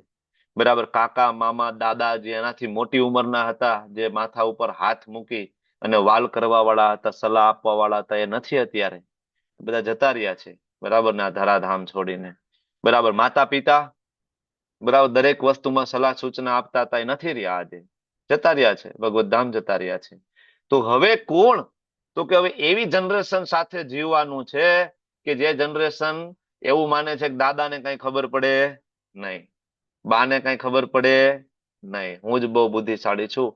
બરાબર. કાકા મામા દાદા જે એનાથી મોટી ઉંમરના હતા, જે માથા ઉપર હાથ મૂકી અને વાલ કરવા વાળા હતા, સલાહ આપવા વાળા હતા, એ નથી અત્યારે, બધા જતા રહ્યા છે, બરાબર, ના ધરાધામ છોડીને. બરાબર. માતા પિતા, બરાબર, દરેક વસ્તુમાં સલાહ સૂચના આપતા હતા, એ નથી રહ્યા, આજે જતા રહ્યા છે, ભગવત ધામ જતા રહ્યા છે. તો હવે કોણ? તો કે હવે એવી જનરેશન સાથે જીવવાનું છે કે જે જનરેશન એવું માને છે કે દાદાને કઈ ખબર પડે નહીં, બાને કઈ ખબર પડે નહીં, હું જ બહુ બુદ્ધિશાળી છું.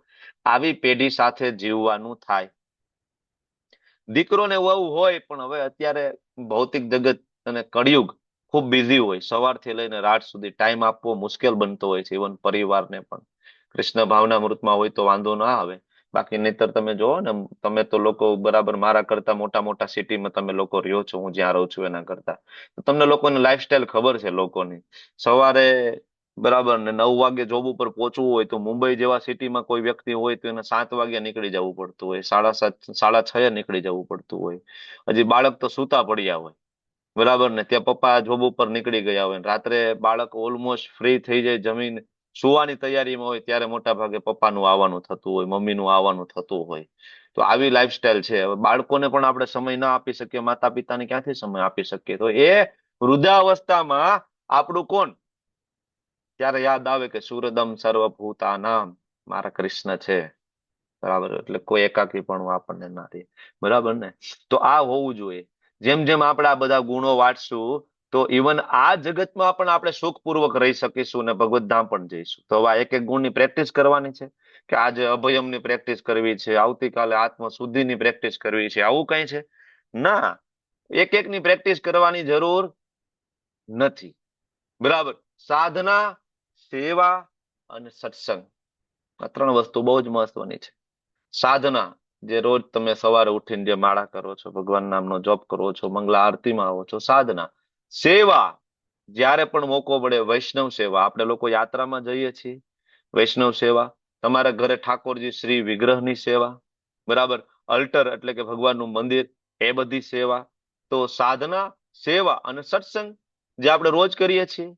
આવી પેઢી સાથે જીવવાનું થાય. દીકરો ને વહુ હોય, પણ હવે અત્યારે ભૌતિક જગત અને કળિયુગ ખૂબ બિઝી હોય, સવારથી લઈને રાત સુધી ટાઈમ આપવો મુશ્કેલ બનતો હોય છે, ઇવન પરિવારને પણ. કૃષ્ણ ભાવના મૃતમાં હોય તો વાંધો ના આવે, બાકી નહીતર તમે જોવો ને, તમે તો લોકો બરાબર મારા કરતા મોટા મોટા સિટીમાં તમે લોકો રહ્યો છો, હું જ્યાં રહું છું એના કરતા, તમને લોકોની લાઈફસ્ટાઈલ ખબર છે લોકોની. સવારે બરાબર ને 9 વાગે જોબ ઉપર પહોંચવું હોય તો મુંબઈ જેવા સિટીમાં કોઈ વ્યક્તિ હોય તો એને 7 વાગે નીકળી જવું પડતું હોય, 7:30 6:30 નીકળી જવું પડતું હોય. હજી બાળક તો સૂતા પડ્યા હોય, બરાબર ને, ત્યાં પપ્પા જોબ ઉપર નીકળી ગયા હોય, રાત્રે બાળક ઓલમોસ્ટ ફ્રી થઈ જાય, જમીન સુવાની તૈયારીમાં હોય, ત્યારે મોટા ભાગે પપ્પાનું આવવાનું થતું હોય, મમ્મીનું આવવાનું થતું હોય. તો આવી લાઈફસ્ટાઈલ છે. હવે બાળકોને પણ આપણે સમય ના આપી શકીએ, માતા પિતાને ક્યાંથી સમય આપી શકીએ? તો એ વૃદ્ધાવસ્થામાં આપણું કોણ? ત્યારે યાદ આવે કે સુરદમ સર્વભૂતાનામ, મારા કૃષ્ણ છે, બરાબર, એટલે કોઈ એકાકી પણ આપણને નથી, બરાબર ને. તો આ હોવું જોઈએ. જેમ જેમ આપણે આ બધા ગુણો વાંચશું તો ઇવન આ જગતમાં પણ આપણે સુખપૂર્વક રહી શકીશું ને ભગવત ધામ પણ જઈશું. તો આ એક એક ગુણની પ્રેક્ટિસ કરવાની છે, કે આજે અભયમની પ્રેક્ટિસ કરવી છે, આવતીકાલે આત્મ શુદ્ધિની પ્રેક્ટિસ કરવી છે, આવું કઈ છે ના. એક એકની પ્રેક્ટિસ કરવાની જરૂર નથી. બરાબર. સાધના, સેવા અને સત્સંગ, આ 3 વસ્તુ બહુ જ મહત્વની છે. સાધના, જે રોજ તમે સવારે ઉઠીને જે માળા કરો છો, ભગવાન નામનો જપ કરો છો, મંગલા આરતીમાં આવો છો, સાધના. સેવા, જ્યારે પણ મોકો મળે વૈષ્ણવ સેવા. આપણે લોકો યાત્રામાં જઈએ છીએ, વૈષ્ણવ સેવા. તમારા ઘરે ઠાકોરજી શ્રી વિગ્રહની સેવા, બરાબર. અલ્ટર એટલે કે ભગવાનનું મંદિર, એ બધી સેવા. તો સાધના, સેવા અને સત્સંગ જે આપણે રોજ કરીએ છીએ,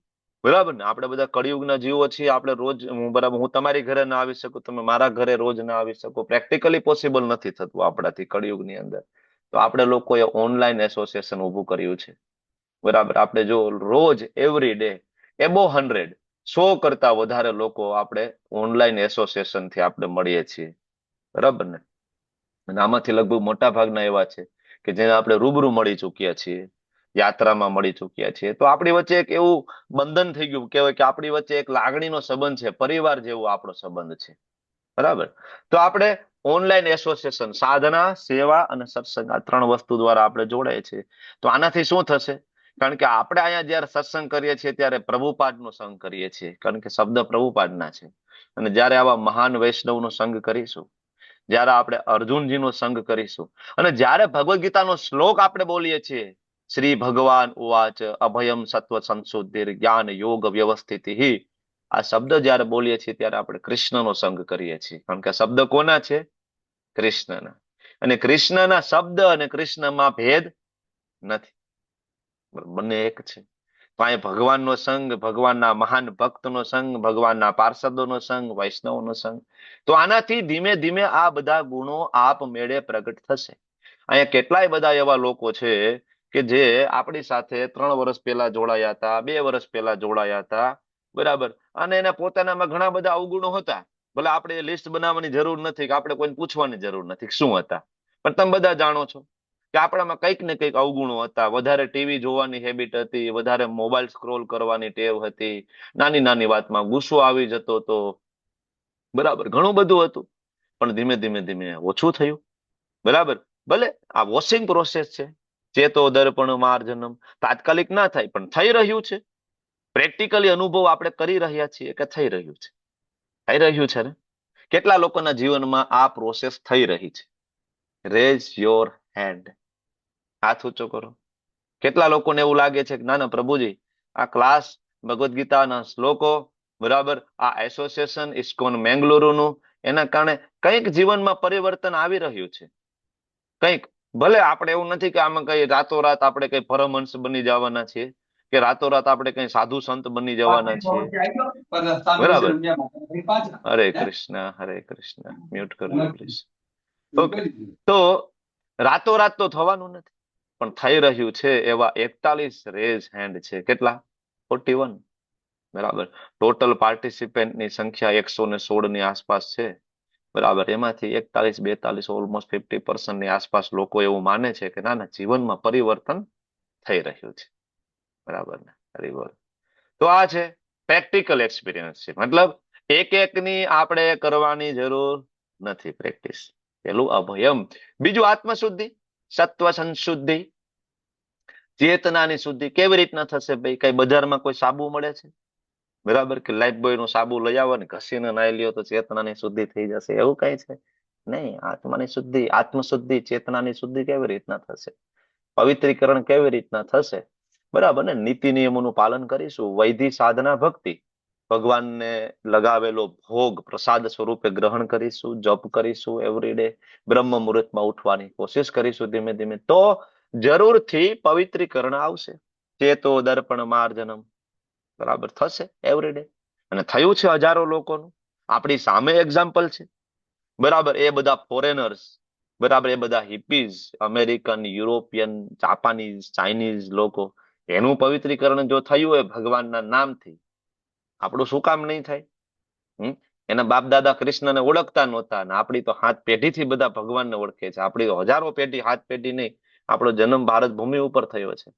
બરાબર ને. આપણે બધા કળિયુગના જીવો છીએ. આપણે રોજ, બરાબર, હું તમારી ઘરે ના આવી શકું, તમે મારા ઘરે રોજ ના આવી શકો. પ્રેક્ટિકલી પોસિબલ નથી થતું આપણાથી કળિયુગની અંદર. તો આપણે લોકોએ ઓનલાઈન એસોસિએશન ઊભું કર્યું છે, બરાબર. આપણે જો રોજ એવરી ડે એબો 100 કરતા વધારે લોકો આપણે ઓનલાઈન એસોસિએશન થી આપણે મળીએ છીએ, બરાબર ને. અને આમાંથી લગભગ મોટા ભાગના એવા છે કે જેને આપણે રૂબરૂ મળી ચૂક્યા છીએ, યાત્રામાં મળી ચૂક્યા છીએ. તો આપણી વચ્ચે એક એવું બંધન થઈ ગયું કહેવાય કે આપણી વચ્ચે એક લાગણીનો સંબંધ છે, પરિવાર જેવો આપણો સંબંધ છે, બરાબર. તો આપણે ઓનલાઈન એસોસિએશન, સાધના, સેવા અને સત્સંગ, આ 3 વસ્તુ દ્વારા આપણે જોડાય છે. તો આનાથી શું થશે? કારણ કે આપણે અહીંયા જયારે સત્સંગ કરીએ છીએ ત્યારે પ્રભુપાદનો સંગ કરીએ છીએ, કારણ કે શબ્દ પ્રભુપાદના છે. અને જ્યારે આવા મહાન વૈષ્ણવનો સંગ કરીશું, જ્યારે આપણે અર્જુનજીનો સંગ કરીશું, અને જ્યારે ભગવદ્ ગીતાનો શ્લોક આપણે બોલીએ છીએ, શ્રી ભગવાન ઉવાચ અભયમ સત્વ સંશુદ્ધિર જ્ઞાન યોગ વ્યવસ્થિતિ, આ શબ્દ જ્યારે બોલીએ છીએ ત્યારે આપણે કૃષ્ણનો સંગ કરીએ છીએ. કારણ કે શબ્દ કોના છે? કૃષ્ણના. અને કૃષ્ણના શબ્દ અને કૃષ્ણમાં ભેદ નથી, બંને એક છે. તો અહીં ભગવાનનો સંગ, ભગવાનના મહાન ભક્તનો સંગ, ભગવાનના પાર્ષદોનો સંગ, વૈષ્ણવનો સંગ. તો આનાથી ધીમે ધીમે આ બધા ગુણો આપમેળે પ્રગટ થશે. અહીંયા કેટલાય બધા એવા લોકો છે કે જે આપણી સાથે 3 વર્ષ પહેલા જોડાયા હતા, 2 વર્ષ પહેલા જોડાયા હતા, બરાબર. અને એના પોતાનામાં ઘણા બધા અવગુણો હતા. ભલે આપણે લિસ્ટ બનાવવાની જરૂર નથી, કે આપણે કોઈને પૂછવાની જરૂર નથી શું હતા, પણ તમે બધા જાણો છો કે આપણામાં કંઈક ને કંઈક અવગુણો હતા. વધારે ટીવી જોવાની હેબિટ હતી, વધારે મોબાઈલ સ્ક્રોલ કરવાની ટેવ હતી, નાની નાની વાતમાં ગુસ્સો આવી જતો હતો, બરાબર. ઘણું બધું હતું. પણ ધીમે ધીમે ધીમે ઓછું થયું, બરાબર. ભલે આ વોશિંગ પ્રોસેસ છે, ચેતો દર્પણ માર્જનમ, તાત્કાલિક ના થાય પણ થઈ રહ્યું છે. પ્રેક્ટિકલી અનુભવ આપણે કરી રહ્યા છીએ કે થઈ રહ્યું છે, થઈ રહ્યું છે ને. કેટલા લોકોના જીવનમાં આ પ્રોસેસ થઈ રહી છે? રેઝ યોર હેન્ડ, હાથ ઊંચો કરો. કેટલા લોકોને એવું લાગે છે કે ના ના પ્રભુજી, આ ક્લાસ, ભગવદ્ ગીતાના શ્લોકો, બરાબર, આ એસોસિએશન ઇસ્કોન મેંગલુરુનું, એના કારણે કંઈક જીવનમાં પરિવર્તન આવી રહ્યું છે, કંઈક. ભલે આપણે એવું નથી કે આમાં કઈ રાતોરાત આપણે કઈ પરમહંસ બની જવાના છીએ, કે રાતોરાત આપણે કઈ સાધુ સંત બની જવાના છીએ, બરાબર. હરે કૃષ્ણ, હરે કૃષ્ણ. મ્યુટ કરજો પ્લીઝ. ઓકે. તો રાતોરાત તો થવાનું નથી, પણ થઈ રહ્યું છે. એવા 41 રેઝ હેન્ડ છે. કેટલા? 41, બરાબર. ટોટલ પાર્ટિસિપેન્ટની સંખ્યા 116 ની આસપાસ છે, બરાબર. એમાંથી 41-42, ઓલમોસ્ટ 50% ની આસપાસ લોકો એવું માને છે કે ના ના, જીવનમાં પરિવર્તન થઈ રહ્યું છે, બરાબર ને. હરિબોલ. તો આ છે પ્રેક્ટિકલ એક્સપિરિયન્સ છે. મતલબ એક એકની આપણે કરવાની જરૂર નથી પ્રેક્ટિસ. પેલું અભયમ. બીજું આત્મશુદ્ધિ, સત્વ સંશુદ્ધિ, ચેતનાની શુદ્ધિ. કેવી રીતના થશે ભાઈ? કઈ બજારમાં કોઈ સાબુ મળે છે, બરાબર, કે લાઈફબોય નું સાબુ લઈ આવો ને ઘસીને નાઈ લ્યો તો ચેતનાની શુદ્ધિ થઈ જશે, એવું કઈ છે નહીં. આત્માની શુદ્ધિ, આત્મશુદ્ધિ, ચેતનાની શુદ્ધિ કેવી રીતના થશે? પવિત્રીકરણ કેવી રીતના થશે? બરાબર ને. નીતિ નિયમોનું પાલન કરીશું, વૈધિ સાધના ભક્તિ, ભગવાનને લગાવેલો ભોગ પ્રસાદ સ્વરૂપે ગ્રહણ કરીશું, જપ કરીશું એવરી ડે, બ્રહ્મ મુહૂર્તમાં ઉઠવાની કોશિશ કરીશું ધીમે ધીમે, તો જરૂરથી પવિત્રીકરણ આવશે. ચેતો દર્પણ માર્જનમ, બરાબર, થશે એવરી ડે. અને થયું છે હજારો લોકોનું, આપણી સામે એક્ઝામ્પલ છે, બરાબર. એ બધા ફોરેનર્સ, બરાબર, એ બધા હિપીઝ, અમેરિકન, યુરોપિયન, જાપાનીઝ, ચાઇનીઝ લોકો, એનું પવિત્રીકરણ જો થયું હોય ભગવાનના નામથી, આપણું શું કામ નહીં થાય? એના બાપ દાદા કૃષ્ણને ઓળખતા નહોતા, ને આપણી તો 7 પેઢીથી બધા ભગવાનને ઓળખે છે. આપણી હજારો પેઢી, 7 પેઢી નહીં, આપણો જન્મ ભારત ભૂમિ ઉપર થયો છે,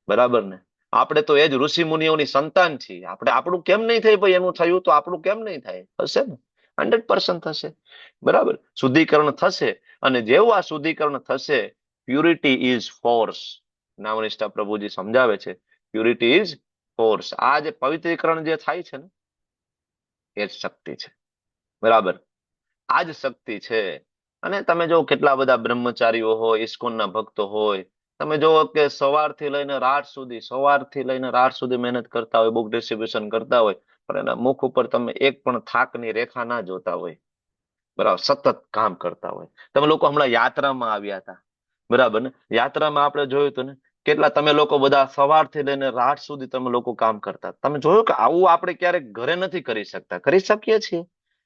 બરાબર ને. આપણે તો એ જ ઋષિ મુનિઓની સંતાન છીએ. આપણે આપણું કેમ નહીં થાય ભાઈ? એનું થયું તો આપણું કેમ નહીં થાય? થશે ને, 100% થશે, બરાબર. શુદ્ધિકરણ થશે. અને જેવું આ શુદ્ધિકરણ થશે, પ્યુરિટી ઇઝ ફોર્સ. નામનિષ્ઠા પ્રભુજી સમજાવે છે પ્યુરિટી ઇઝ ફોર્સ. આ જે પવિત્રીકરણ જે થાય છે ને એ જ શક્તિ છે. બરાબર, આ જ શક્તિ છે. અને તમે જો કેટલા બધા બ્રહ્મચારીઓ હોય, ઇસ્કોનના ભક્તો હોય, તમે જોવો કે સવારથી લઈને રાત સુધી મહેનત કરતા હોય, બુક ડિસ્ટ્રીબ્યુશન કરતા હોય, પણ એના મુખ ઉપર તમે એક પણ થાકની રેખા ના જોતા હોય. બરાબર, સતત કામ કરતા હોય. તમે લોકો હમણાં યાત્રામાં આવ્યા હતા, બરાબર ને? યાત્રામાં આપણે જોયું હતું ને, કેટલા તમે લોકો બધા સવારથી લઈને રાત સુધી તમે લોકો કામ કરતા. તમે જોયું કે આવું આપણે ક્યારેક ઘરે નથી કરી શકતા? કરી શકીએ છીએ.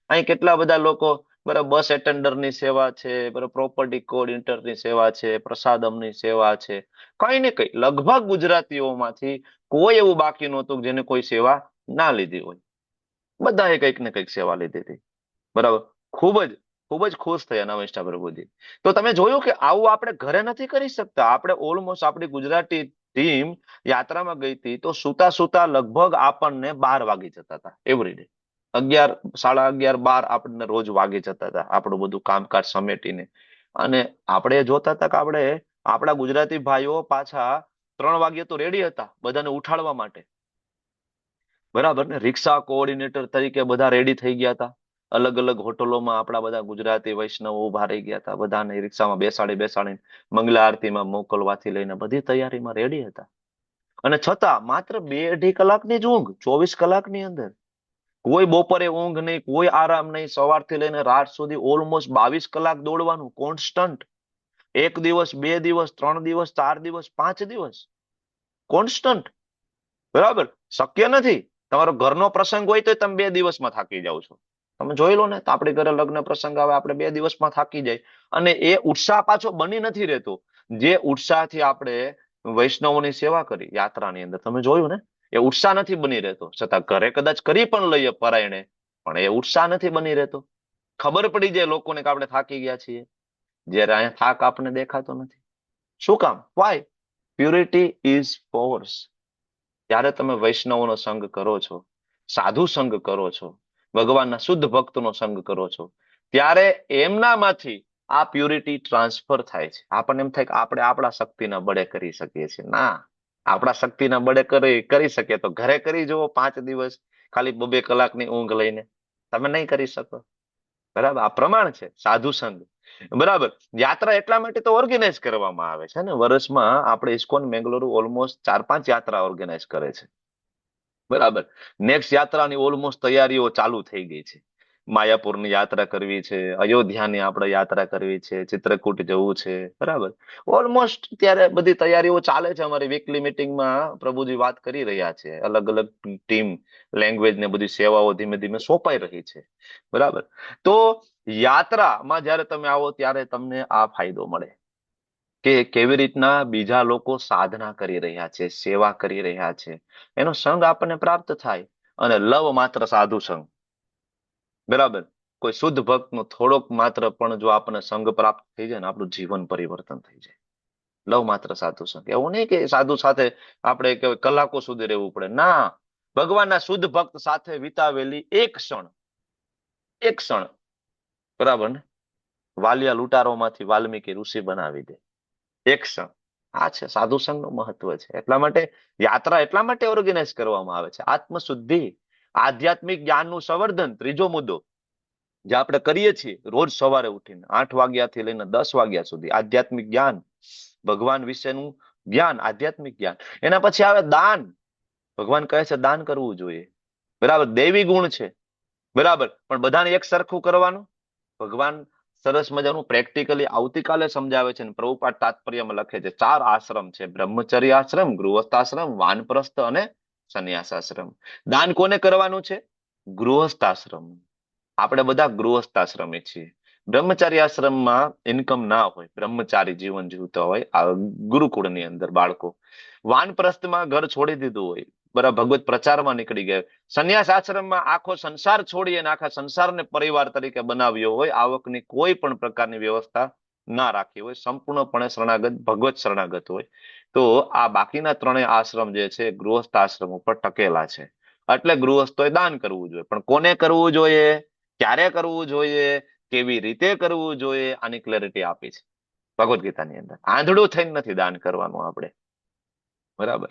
અહીં કેટલા બધા લોકો, બરાબર, બસ એટેન્ડરની સેવા છે, બરાબર, પ્રોપર્ટી કોઓર્ડિનેટરની સેવા છે, પ્રસાદમની સેવા છે, કઈ ને કઈ. લગભગ ગુજરાતીઓમાંથી કોઈ એવું બાકી નહોતું જેને કોઈ સેવા ના લીધી હોય. બધાએ કંઈક ને કંઈક સેવા લીધી હતી. બરાબર, ખૂબ જ ખુશ થયા નામનિષ્ઠા પ્રભુજી. તો તમે જોયું કે આવું આપણે ઘરે નથી કરી શકતા. આપણે ઓલમોસ્ટ આપણી ગુજરાતી ટીમ યાત્રામાં ગઈ હતી તો સુતા સુતા લગભગ આપણને 12 વાગી જતા હતા એવરીડે. 11, 11:30, 12 આપણને રોજ વાગી જતા હતા આપણું બધું કામકાજ સમેટીને. અને આપણે જોતા હતા કે આપણા ગુજરાતી ભાઈઓ પાછા 3 વાગ્યે તો રેડી હતા બધાને ઉઠાડવા માટે. બરાબર ને? રિક્ષા કોઓર્ડિનેટર તરીકે બધા રેડી થઈ ગયા હતા. અલગ અલગ હોટલોમાં આપણા બધા ગુજરાતી વૈષ્ણવો ઉભા રહી ગયા હતા. બધાને રિક્ષામાં બેસાડીને મંગલા આરતીમાં મોકલવાથી લઈને બધી તૈયારીમાં રેડી હતા. અને છતાં માત્ર 2-2.5 કલાકની જ ઊંઘ 24 કલાકની અંદર. કોઈ બપોરે ઊંઘ નહીં, કોઈ આરામ નહીં. સવારથી લઈને રાત સુધી ઓલમોસ્ટ 22 કલાક દોડવાનું કોન્સ્ટન્ટ. 1 દિવસ, 2 દિવસ, 3 દિવસ, 4 દિવસ, 5 દિવસ કોન્સ્ટન્ટ. બરાબર, શક્ય નથી. તમારો ઘરનો પ્રસંગ હોય તો તમે 2 દિવસમાં થાકી જાઓ છો. તમે જોઈ લો ને, તો આપણે ઘરે લગ્ન પ્રસંગ આવે, આપણે 2 દિવસમાં થાકી જાય. અને એ ઉત્સાહ પાછો બની નથી રહેતો જે ઉત્સાહથી આપણે વૈષ્ણવોની સેવા કરી યાત્રાની અંદર. તમે જોયું ને, એ ઉત્સાહ નથી બની રહેતો. છતાં ઘરે કદાચ કરી પણ લઈએ પરાયણે, પણ એ ઉત્સાહ નથી બની રહેતો. ખબર પડી જાય લોકોને કે આપણે થાકી ગયા છીએ, જ્યારે અહીંયા થાક આપણને દેખાતો નથી. શું કામ? વાય? Purity is force. જ્યારે તમે વૈષ્ણવોનો સંગ કરો છો, સાધુ સંગ કરો છો, ભગવાનના શુદ્ધ ભક્તનો સંગ કરો છો, ત્યારે એમનામાંથી આ પ્યુરિટી ટ્રાન્સફર થાય છે. આપણને એમ થાય કે આપણે આપણા શક્તિના બળે કરી શકીએ છીએ. ના, આપણા શક્તિના બળે કરી શકીએ તો ઘરે કરી જુઓ 5 દિવસ ખાલી 2-2 કલાકની ઊંઘ લઈને. તમે નહીં કરી શકો. બરાબર, આ પ્રમાણ છે સાધુ સંઘ. બરાબર, યાત્રા એટલા માટે તો ઓર્ગેનાઇઝ કરવામાં આવે છે ને. વર્ષમાં આપણે ઇસ્કોન મેંગલુરુ ઓલમોસ્ટ 4-5 યાત્રા ઓર્ગેનાઇઝ કરે છે. બરાબર, નેક્સ્ટ યાત્રાની ઓલમોસ્ટ તૈયારીઓ ચાલુ થઈ ગઈ છે. માયાપુરની યાત્રા કરવી છે, અયોધ્યાની આપણે યાત્રા કરવી છે, ચિત્રકૂટ જવું છે. બરાબર, ઓલમોસ્ટ ત્યારે બધી તૈયારીઓ ચાલે છે. અમારી વીકલી મિટિંગમાં પ્રભુજી વાત કરી રહ્યા છે. અલગ અલગ ટીમ, લેંગ્વેજ ને બધી સેવાઓ ધીમે ધીમે સોંપાઈ રહી છે. બરાબર, તો યાત્રામાં જ્યારે તમે આવો ત્યારે તમને આ ફાયદો મળે કે કેવી રીતના બીજા લોકો સાધના કરી રહ્યા છે, સેવા કરી રહ્યા છે, એનો સંગ આપણને પ્રાપ્ત થાય. અને લવ માત્ર સાધુ સંગ. બરાબર, કોઈ શુદ્ધ ભક્તનો થોડોક માત્ર પણ જો આપણને સંગ પ્રાપ્ત થઈ જાય ને, આપણું જીવન પરિવર્તન થઈ જાય. લવ માત્ર સાધુ સંગ. એવું નહીં કે સાધુ સાથે આપણે કલાકો સુધી રહેવું પડે. ના, ભગવાનના શુદ્ધ ભક્ત સાથે વિતાવેલી એક ક્ષણ, બરાબર ને, વાલિયા લૂંટારોમાંથી વાલ્મીકી ઋષિ બનાવી દે. એક ક્ષણ. આ છે સાધુ સંઘનું મહત્વ છે. એટલા માટે યાત્રા એટલા માટે ઓર્ગેનાઇઝ કરવામાં આવે છે. આત્મશુદ્ધિ, આધ્યાત્મિક જ્ઞાનનું સંવર્ધન. ત્રીજો મુદ્દો જે આપણે કરીએ છીએ રોજ સવારે ઉઠીને 8 વાગ્યાથી લઈને 10 વાગ્યા સુધી, આધ્યાત્મિક જ્ઞાન, ભગવાન વિશેનું જ્ઞાન, આધ્યાત્મિક જ્ઞાન. એના પછી આવે દાન. ભગવાન કહે છે દાન કરવું જોઈએ. બરાબર, દૈવી ગુણ છે. બરાબર, પણ બધાને એક સરખું કરવાનું. ભગવાન સરસ મજાનું પ્રેક્ટિકલી આવતીકાલે સમજાવે છે. પ્રભુપાદ તાત્પર્યમાં લખે છે 4 આશ્રમ છે: બ્રહ્મચર્ય આશ્રમ, ગૃહસ્થાશ્રમ, વાનપ્રસ્થ અને સંન્યાસ આશ્રમ. દાન કોને કરવાનું છે? ગૃહસ્થાશ્રમ. આપણે બધા ગૃહસ્થાશ્રમી છીએ. બ્રહ્મચારી આશ્રમમાં ઇન્કમ ના હોય, બ્રહ્મચારી જીવન જીવતા હોય આ ગુરુકુળની અંદર બાળકો. વાનપ્રસ્થમાં ઘર છોડી દીધું હોય, બરાબર, ભગવત પ્રચારમાં નીકળી ગયા. સંન્યાસ આશ્રમમાં આખો સંસાર છોડી અને આખા સંસારને પરિવાર તરીકે બનાવ્યો હોય, આવકની કોઈ પણ પ્રકારની વ્યવસ્થા ના રાખી હોય, સંપૂર્ણપણે શરણાગત, ભગવત શરણાગત હોય. તો આ બાકીના 3 આશ્રમ જે છે ગૃહસ્થ આશ્રમ ઉપર ટકેલા છે. એટલે ગૃહસ્થોએ દાન કરવું જોઈએ. પણ કોને કરવું જોઈએ, ક્યારે કરવું જોઈએ, કેવી રીતે કરવું જોઈએ, આની ક્લેરિટી આપી છે ભગવદ્ ગીતાની અંદર. આંધળું થઈને નથી દાન કરવાનું આપણે. બરાબર.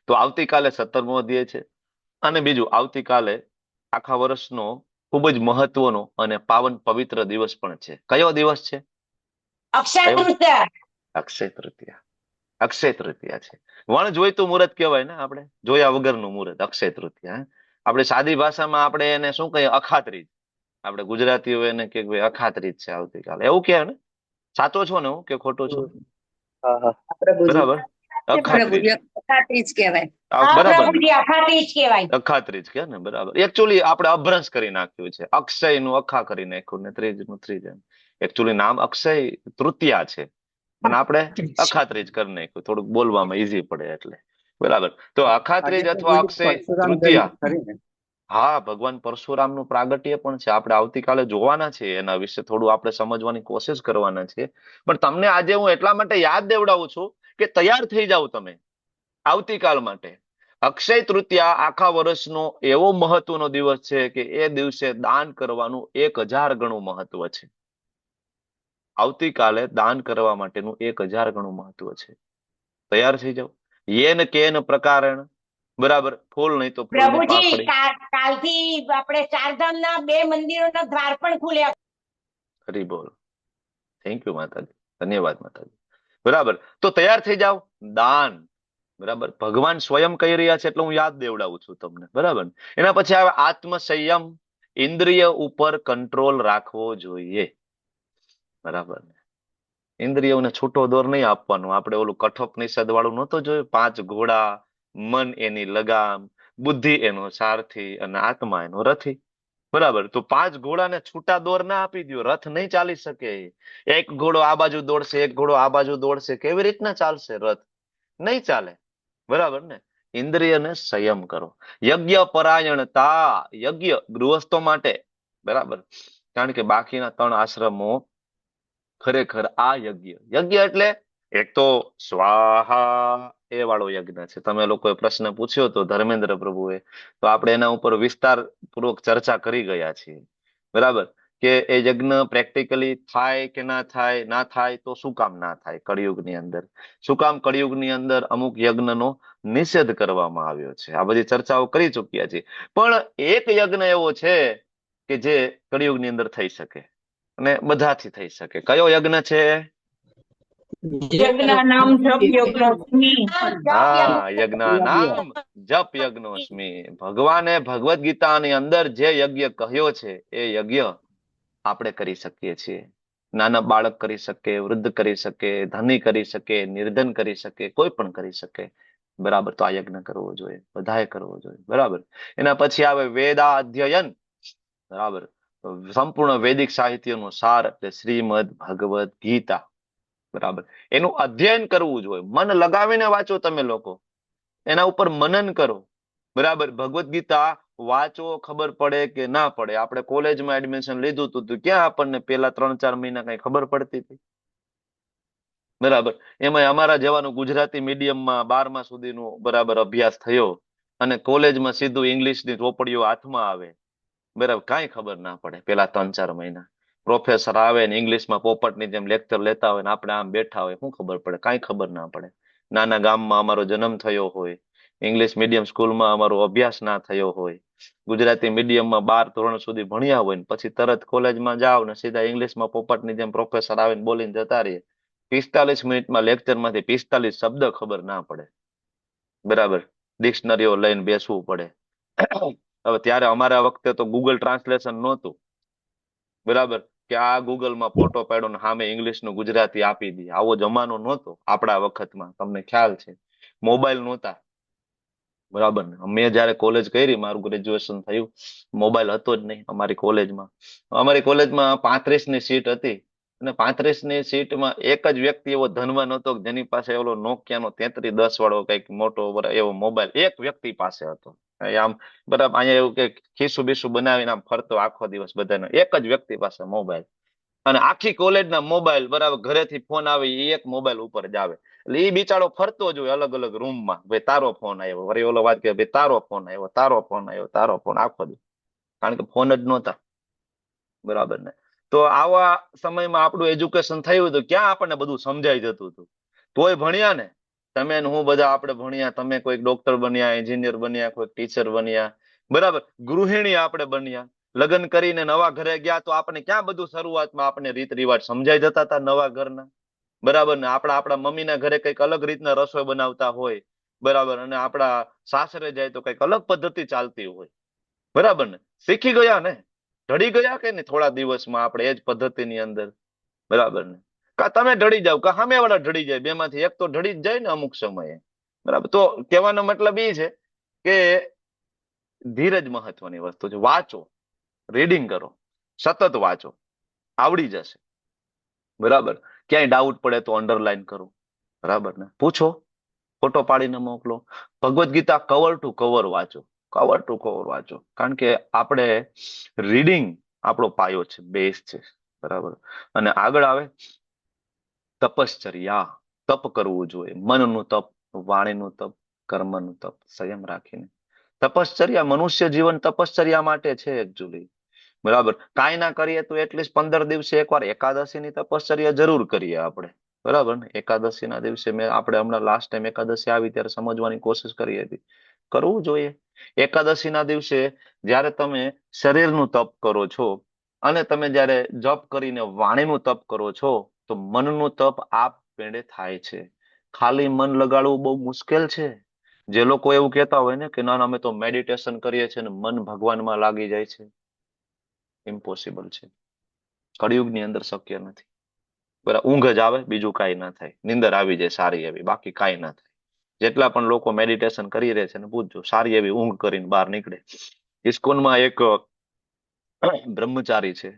તો આવતીકાલે 17મો અધ્યાય છે. અને બીજું, આવતીકાલે આખા વર્ષનો ખૂબ જ મહત્વનો અને પાવન પવિત્ર દિવસ પણ છે. કયો દિવસ છે? અક્ષય તૃતીયા. અક્ષય તૃતીયા. અક્ષય તૃતીયા છે. વણ જોઈતું મુહૂર્ત કહેવાય ને, આપણે જોયા વગરનું મુહૂર્ત અક્ષય તૃતીયા. આપણે સાદી ભાષામાં આપણે એને શું કહીએ? અખાત્રીજ. આપણે ગુજરાતીઓ એને કે ભાઈ અખાત્રીજ છે આવતીકાલે, એવું કહે ને? સાચો છો ને હું કે ખોટો છું? બરાબર. અખાત્રીજ કહેવાય. બરાબર. અખાત્રીજ કહેવાય. અખાત્રીજ કે ને, બરાબર. એકચ્યુઅલી આપણે અભ્રંશ કરી નાખ્યું છે. અક્ષય નું અખા કરી નાખ્યું ને ત્રીજ નું ત્રીજ. એકચ્યુઅલી નામ અક્ષય તૃતીયા છે, પણ આપણે અખાત્રીજ કરી નાખ્યું, થોડુંક બોલવામાં ઈઝી પડે એટલે. બરાબર. તો અખાત્રીજ અથવા અક્ષય તૃતીયા. હા, ભગવાન પરશુરામનું પ્રાગટ્ય પણ છે. આપણે આવતીકાલે જોવાના છે, એના વિશે થોડું આપણે સમજવાની કોશિશ કરવાના છે. પણ તમને આજે હું એટલા માટે યાદ દેવડાવું છું કે તૈયાર થઈ જાવ તમે આવતીકાલ માટે. અક્ષય તૃતીયા આખા વર્ષનો એવો મહત્વનો દિવસ છે કે એ દિવસે દાન કરવાનું 1000 ગણું મહત્વ છે. આવતીકાલે દાન કરવા માટેનું 1000 ગણું મહત્વ છે. તૈયાર થઈ જાવ. યેન કેન પ્રકારેણ. બરાબર. ફૂલ નહીં તો ફૂલની પ્રભુજી, પાંખડી. કાલથી આપણે ચારધામના 2 મંદિરોના દ્વાર પણ ખુલ્યા. હરી બોલ. થેન્ક યુ માતાજી, ધન્યવાદ માતાજી. બરાબર. તો તૈયાર થઈ જાવ. દાન. બરાબર. ભગવાન સ્વયં કહી રહ્યા છે એટલે હું યાદ દેવડાવું છું તમને. બરાબર. એના પછી આવે આત્મ સંયમ. ઇન્દ્રિય ઉપર કંટ્રોલ રાખવો જોઈએ. બરાબર. ઇન્દ્રિયોને છૂટો દોર નહીં આપવાનો. આપણે ઓલું કઠોપનિષદ વાળું નહોતો જોયું? 5 ઘોડા, મન એની લગામ, બુદ્ધિ એનો સારથી અને આત્મા એનો રથી. બરાબર. તો 5 ઘોડાને છૂટા દોર ના આપી દો, રથ નહીં ચાલી શકે. એક ઘોડો આ બાજુ દોડશે, એક ઘોડો આ બાજુ દોડશે, કેવી રીતના ચાલશે રથ? નહીં ચાલે. બરાબર ને? ઇન્દ્રિયને સંયમ કરો. યજ્ઞ પરાયણતા. યજ્ઞ ગૃહસ્થો માટે. બરાબર. કારણ કે બાકીના 3 આશ્રમો ખરેખર આ યજ્ઞ. યજ્ઞ એટલે એક તો સ્વાહા એ વાળો યજ્ઞ છે. તમે લોકોએ પ્રશ્ન પૂછ્યો હતો ધર્મેન્દ્ર પ્રભુએ, તો આપણે એના ઉપર વિસ્તારપૂર્વક ચર્ચા કરી ગયા છીએ. બરાબર. કે એ યજ્ઞ પ્રેક્ટિકલી થાય કે ના થાય, ના થાય તો શું કામ ના થાય કળિયુગની અંદર? શું કામ કળિયુગની અંદર અમુક યજ્ઞનો નિષેધ કરવામાં આવ્યો છે? આ બધી ચર્ચાઓ કરી ચૂક્યા છીએ. પણ એક યજ્ઞ એવો છે કે જે કળિયુગની અંદર થઈ શકે અને બધાથી થઈ શકે. કયો યજ્ઞ છે? હા, યજ્ઞાનામ જપ યજ્ઞોસ્મિ. ભગવાને ભગવદ ગીતાની અંદર જે યજ્ઞ કહ્યો છે એ યજ્ઞ આપણે કરી શકીએ છીએ. નાના બાળક કરી શકે, વૃદ્ધ કરી શકે, ધની કરી શકે, નિર્ધન કરી શકે, કોઈ પણ કરી શકે. બરાબર. તો આ યજ્ઞ કરવો જોઈએ, બધાએ કરવો જોઈએ. બરાબર. એના પછી આવે વેદા અધ્યયન. બરાબર. સંપૂર્ણ વૈદિક સાહિત્યનો સાર એટલે શ્રીમદ ભગવદ ગીતા. બરાબર. એનું અધ્યયન કરવું જોઈએ. મન લગાવીને વાંચો તમે લોકો, એના ઉપર મનન કરો. બરાબર. ભગવદ ગીતા વાંચો, ખબર પડે કે ના પડે. આપણે કોલેજમાં એડમિશન લીધું હતું તો ક્યાં આપણને પેલા 3-4 મહિના કઈ ખબર પડતી હતી? બરાબર. એમાં અમારા જવાનું ગુજરાતી મીડિયમમાં 12મા સુધીનું બરાબર અભ્યાસ થયો અને કોલેજમાં સીધું ઇંગ્લિશની ચોપડીઓ હાથમાં આવે. બરાબર. કાંઈ ખબર ના પડે પેલા 3-4 મહિના. પ્રોફેસર આવે ને ઇંગ્લિશમાં પોપટની જેમ લેક્ચર લેતા હોય ને આપણે આમ બેઠા હોય, શું ખબર પડે? કાંઈ ખબર ના પડે. નાના ગામમાં અમારો જન્મ થયો હોય, ઇંગ્લિશ મીડિયમ સ્કૂલમાં અમારો અભ્યાસ ના થયો હોય, ગુજરાતી મીડિયમમાં 12 ધોરણ સુધી ભણ્યા હોય ને પછી તરત કોલેજમાં જાવ ને સીધા ઇંગ્લિશમાં પોપટની જેમ પ્રોફેસર આવીને બોલીને જતા રહીએ. 45 મિનિટમાં લેક્ચરમાંથી 45 શબ્દ ખબર ના પડે. બરાબર. ડિક્શનરીઓ લઈને બેસવું પડે. હવે ત્યારે અમારા વખતે તો ગૂગલ ટ્રાન્સલેશન નહોતું. બરાબર. કે આ ગૂગલમાં ફોટો પાડ્યો ને સામે ઇંગ્લિશનું ગુજરાતી આપી દે. આવો જમાનો નહોતો આપણા વખતમાં. તમને ખ્યાલ છે? મોબાઈલ નહોતા. બરાબર ને? મેં જયારે કોલેજ કરી, મારું ગ્રેજ્યુએશન થયું, મોબાઈલ હતો જ નહીં અમારી કોલેજમાં. અમારી કોલેજમાં 35ની સીટ હતી અને 35ની સીટમાં એક જ વ્યક્તિ એવો ધનવાન હતો જેની પાસે ઓલો નોકિયાનો 3310 વાળો કઈક મોટો એવો મોબાઈલ એક વ્યક્તિ પાસે હતો. આમ બરાબર. અહીંયા એવું કે ખીસું બીસું બનાવીને આમ ફરતો આખો દિવસ બધાને. એક જ વ્યક્તિ પાસે મોબાઈલ અને આખી કોલેજના મોબાઈલ. બરાબર. ઘરેથી ફોન આવે એ એક મોબાઈલ ઉપર જ આવે. એટલે એ બિચારો ફરતો જ હોય અલગ અલગ રૂમમાં. ભાઈ તારો ફોન આવ્યો, વળી ઓલો વાત કે ભાઈ તારો ફોન આવ્યો, તારો ફોન આવ્યો, તારો ફોન, આખો દિવસ. કારણ કે ફોન જ નહોતા. બરાબર ને? તો આવા સમયમાં આપણું એજ્યુકેશન થયું હતું, ક્યાં આપણને બધું સમજાઈ જતું હતું. તોય ભણ્યા ને. તમે ને હું બધા આપણે ભણ્યા, તમે કોઈક ડોક્ટર બન્યા, એન્જિનિયર બન્યા, કોઈક ટીચર બન્યા, બરાબર, ગૃહિણી આપણે બન્યા, લગ્ન કરીને નવા ઘરે ગયા તો આપણે ક્યાં બધું શરૂઆતમાં આપણે રીત રિવાજ સમજાઈ જતા હતા નવા ઘરના, બરાબર ને. આપણા મમ્મીના ઘરે કંઈક અલગ રીતના રસોઈ બનાવતા હોય, બરાબર, અને આપણા સાસરે જાય તો કંઈક અલગ પદ્ધતિ ચાલતી હોય, બરાબર ને. શીખી ગયા ને, ઢળી ગયા કે નહીં થોડા દિવસમાં આપણે એ જ પદ્ધતિની અંદર, બરાબર ને. કા તમે ઢળી જાવ કા સામે વાળા ઢળી જાય, બેમાંથી એક તો ઢળી જ જાય ને અમુક સમયે, બરાબર. તો કહેવાનો મતલબ એ છે કે ધીરજ મહત્વની વસ્તુ છે. વાંચો, રીડિંગ કરો, સતત વાંચો, આવડી જશે, બરાબર. ક્યાંય ડાઉટ પડે તો અંડરલાઈન કરો, બરાબર ને. પૂછો, ફોટો પાડીને મોકલો. Bhagavad Gita cover to cover વાંચો, કવર ટુ કવર વાંચો, કારણ કે આપણે રીડિંગ આપણો પાયો છે, બેઝ છે, બરાબર. અને આગળ આવે તપશ્ચર્યા, તપ કરવું જોઈએ. મનનું તપ, વાણીનું તપ, કર્મનું તપ, સંયમ રાખીને તપશ્ચર્યા. મનુષ્ય જીવન તપશ્ચર્યા માટે છે એકચ્યુઅલી, બરાબર. કાંઈ ના કરીએ તો એટલીસ્ટ 15 દિવસે એકવાર એકાદશીની તપશ્ચર્યા જરૂર કરીએ આપણે, બરાબર ને. એકાદશીના દિવસે આપણે હમણાં લાસ્ટ ટાઈમ એકાદશી આવી ત્યારે સમજવાની કોશિશ કરી હતી, કરવું જોઈએ. એકાદશીના દિવસે જ્યારે તમે શરીરનું તપ કરો છો અને તમે જ્યારે જપ કરીને વાણીનું તપ કરો છો તો મનનું તપ આપમેળે થાય છે. ખાલી મન લગાડવું બહુ મુશ્કેલ છે. જે લોકો એવું કહેતા હોય ને કે ના અમે તો મેડિટેશન કરીએ છીએ ને મન ભગવાનમાં લાગી જાય છે, ઇમ્પોસિબલ છે. કળિયુગની અંદર શક્ય નથી, બરાબર. ઊંઘ જ આવે, બીજું કાંઈ ના થાય. નીંદર આવી જાય સારી એવી, બાકી કાંઈ ના થાય. જેટલા પણ લોકો મેડિટેશન કરી રહ્યા છે ને પૂછજો, સારી એવી ઊંઘ કરીને બહાર નીકળે. ઇસ્કોનમાં એક બ્રહ્મચારી છે,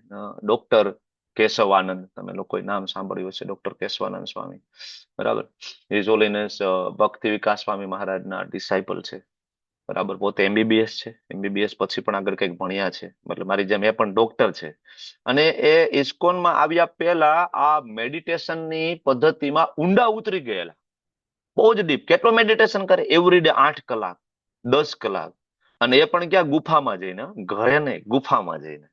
ડોક્ટર કેશવાનંદ, તમે લોકોએ નામ સાંભળ્યું હશે, ડોક્ટર કેશવાનંદ સ્વામી, બરાબર. ઇઝ હોલીનેસ ભક્તિ વિકાસ સ્વામી મહારાજના ડિસાઇપલ છે, બરાબર. પોતે MBBS છે, MBBS પછી પણ આગળ કંઈક ભણ્યા છે, મતલબ મારી જેમ એ પણ ડોક્ટર છે. અને એ ઇસ્કોનમાં આવ્યા પહેલા આ મેડિટેશનની પદ્ધતિમાં ઊંડા ઉતરી ગયેલા, બહુ જ ડીપ. કેટલો મેડિટેશન કરે? એવરીડે 8 કલાક, 10 કલાક. અને એ પણ ક્યાં? ગુફામાં જઈને, ઘરે નહીં, ગુફામાં જઈને,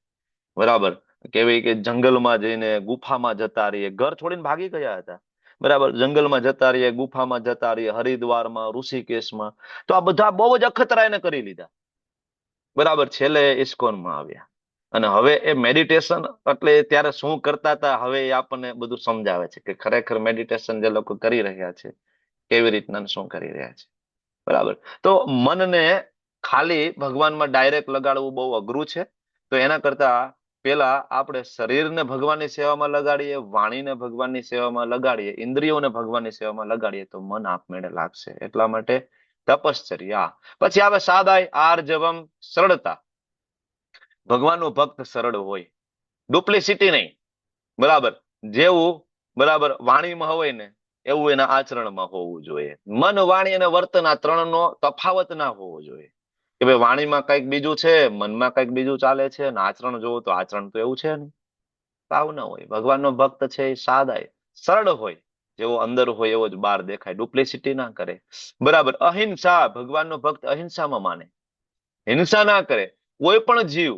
બરાબર. કેવી કે જંગલમાં જઈને ગુફામાં જતા રહીએ, ઘર છોડીને ભાગી ગયા હતા, બરાબર. જંગલમાં જતા રહીએ, ગુફામાં જતા રહીએ, હરિદ્વારમાં, ઋષિકેશમાં. તો આ બધા બહુ જ અખતરા એને કરી લીધા, બરાબર. છેલ્લે ઇસ્કોનમાં આવ્યા. અને હવે એ મેડિટેશન એટલે ત્યારે શું કરતા હતા, હવે એ આપણને બધું સમજાવે છે કે ખરેખર મેડિટેશન જે લોકો કરી રહ્યા છે કેવી રીતના શું કરી રહ્યા છે, બરાબર. તો મનને ખાલી ભગવાનમાં ડાયરેક્ટ લગાડવું બહુ અઘરું છે. તો એના કરતા પેલા આપણે શરીરને ભગવાનની સેવામાં લગાડીએ, વાણીને ભગવાનની સેવામાં લગાડીએ, ઇન્દ્રિયોને ભગવાનની સેવામાં લગાડીએ તો મન આપમેળે લાગશે. એટલા માટે તપશ્ચર્યા. પછી આવે સાદાઈ, આર્જવમ, સરળતા. ભગવાનનો ભક્ત સરળ હોય, ડુપ્લિસિટી નહીં, બરાબર. જેવું બરાબર વાણીમાં હોય ને એવું એના આચરણમાં હોવું જોઈએ. મન, વાણી અને વર્તન આ ત્રણનો તફાવત ના હોવો જોઈએ કે ભાઈ વાણીમાં કંઈક બીજું છે, મનમાં કંઈક બીજું ચાલે છે, અને આચરણ જોવું તો આચરણ તો એવું છે નહીં. સાવ ના હોય. ભગવાનનો ભક્ત છે એ સાદાય, સરળ હોય, જેવો અંદર હોય એવો જ બહાર દેખાય, ડુપ્લિસિટી ના કરે, બરાબર. અહિંસા, ભગવાનનો ભક્ત અહિંસામાં માને, હિંસા ના કરે. કોઈ પણ જીવ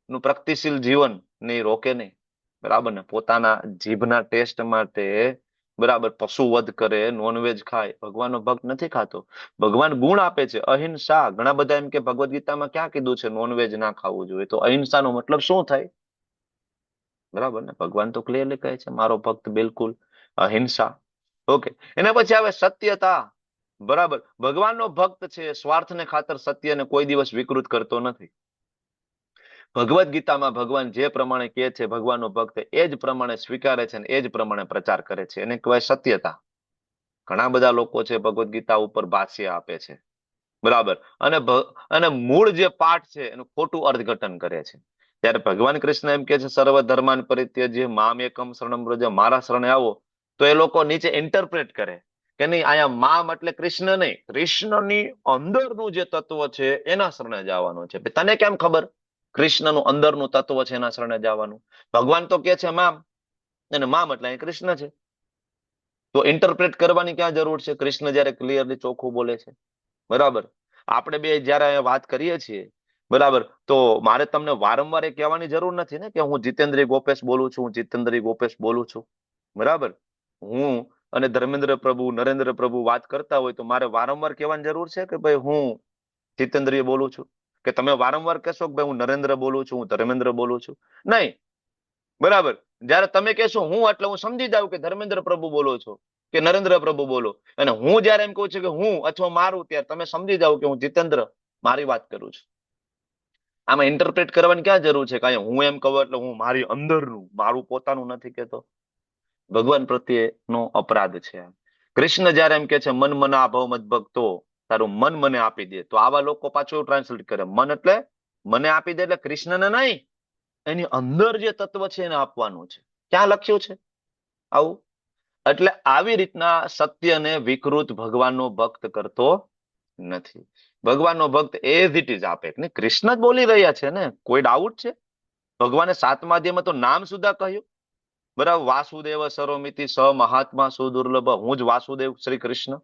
નું પ્રગતિશીલ જીવન ને રોકે નહીં, બરાબર ને. પોતાના જીભના ટેસ્ટ માટે બરાબર પશુ વધ કરે, નોનવેજ ખાય, ભગવાનનો ભક્ત નથી ખાતો. ભગવાન ગુણ આપે છે, અહિંસા. ઘણા બધા એમ કે ભગવદ ગીતામાં ક્યાં કીધું છે નોનવેજ ના ખાવું જોઈએ? તો અહિંસાનો મતલબ શું થાય, બરાબર ને. ભગવાન તો ક્લિયરલી કહે છે મારો ભક્ત બિલકુલ અહિંસા. ઓકે. એના પછી આવે સત્યતા, બરાબર. ભગવાનનો ભક્ત છે સ્વાર્થને ખાતર સત્યને કોઈ દિવસ વિકૃત કરતો નથી. ભગવદ ગીતામાં ભગવાન જે પ્રમાણે કહે છે ભગવાનનો ભક્ત એ જ પ્રમાણે સ્વીકારે છે અને એ જ પ્રમાણે પ્રચાર કરે છે, એને કહેવાય સત્યતા. ઘણા બધા લોકો છે ભગવદ ગીતા ઉપર ભાષ્ય આપે છે, બરાબર. અને મૂળ જે પાઠ છે એનું ખોટું અર્થઘટન કરે છે. ત્યારે ભગવાન કૃષ્ણ એમ કે છે સર્વ ધર્માન પરિત્યજ્ય મામ એકમ શરણમ વ્રજ, મારા શરણે આવો. તો એ લોકો નીચે ઇન્ટરપ્રેટ કરે કે નહીં, અહીંયા મામ એટલે કૃષ્ણ નહીં, કૃષ્ણની અંદરનું જે તત્વ છે એના શરણે જવાનું છે. તને કેમ ખબર કૃષ્ણનું અંદરનું તત્વ છે એના શરણે જવાનું? ભગવાન તો કે છે મામ, અને મામ એટલે અહીં કૃષ્ણ છે. તો ઇન્ટરપ્રેટ કરવાની ક્યાં જરૂર છે? કૃષ્ણ જયારે ક્લિયરલી ચોખ્ખું બોલે છે, બરાબર. આપણે બે જયારે અહીંયા વાત કરીએ છીએ, બરાબર, તો મારે તમને વારંવાર એ કહેવાની જરૂર નથી ને કે હું જીતેન્દ્રી ગોપેશ બોલું છું, હું જીતેન્દ્રી ગોપેશ બોલું છું, બરાબર. હું અને ધર્મેન્દ્ર પ્રભુ, નરેન્દ્ર પ્રભુ વાત કરતા હોય તો મારે વારંવાર કહેવાની જરૂર છે કે ભાઈ હું જીતેન્દ્રિય બોલું છું? કે તમે વારંવાર કહેશો કે ભાઈ હું નરેન્દ્ર બોલું છું, હું ધર્મેન્દ્ર બોલું છું? નહીં. બરાબર. જયારે તમે કહેશો હું, એટલે હું સમજી જાઉં કે ધર્મેન્દ્ર પ્રભુ બોલો છો કે નરેન્દ્ર પ્રભુ બોલો. અને હું જયારે એમ કહું છું કે હું અથવા મારું, ત્યારે તમે સમજી જાઓ કે હું જીતેન્દ્ર મારી વાત કરું છું. આમાં ઇન્ટરપ્રેટ કરવાની ક્યાં જરૂર છે? કાંઈ હું એમ કહું એટલે હું મારી અંદરનું, મારું પોતાનું નથી કહેતો. ભગવાન પ્રત્યેનો અપરાધ છે. કૃષ્ણ જયારે એમ કે છે મન મના ભવ મત ભક્તો, તારું મન મને આપી દે, તો આવા લોકો પાછું એવું ટ્રાન્સલેટ કરે, મન એટલે મને આપી દે એટલે કૃષ્ણને નહીં, એની અંદર જે તત્વ છે એને આપવાનું છે. ક્યાં લખ્યું છે આવું? એટલે આવી રીતના સત્યને વિકૃત ભગવાનનો ભક્ત કરતો નથી. ભગવાનનો ભક્ત એઝ ઇટ ઇઝ આપે. ને કૃષ્ણ જ બોલી રહ્યા છે ને, કોઈ ડાઉટ છે? ભગવાને 7મા અધ્યાયમાં તો નામ સુધા કહ્યું. બરાબર. વાસુદેવ સરોમિતિ સ મહાત્મા સુદુર્લભ. હું જ વાસુદેવ શ્રી કૃષ્ણ,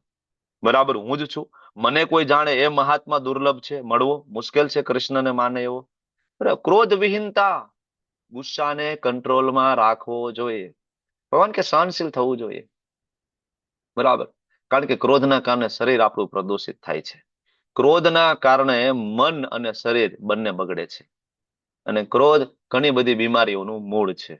બરાબર, હું જ છું. મને કોઈ જાણે એ મહાત્મા દુર્લભ છે, મળવો મુશ્કેલ છે કૃષ્ણને માને એવો. બરાબર. ક્રોધ વિહીનતા, ગુસ્સાને કંટ્રોલમાં રાખવો જોઈએ. ભગવાન કે સહનશીલ થવું જોઈએ. બરાબર. કારણ કે ક્રોધના કારણે શરીર આપણું પ્રદૂષિત થાય છે. ક્રોધના કારણે મન અને શરીર બંને બગડે છે. અને ક્રોધ ઘણી બધી બીમારીઓનું મૂળ છે.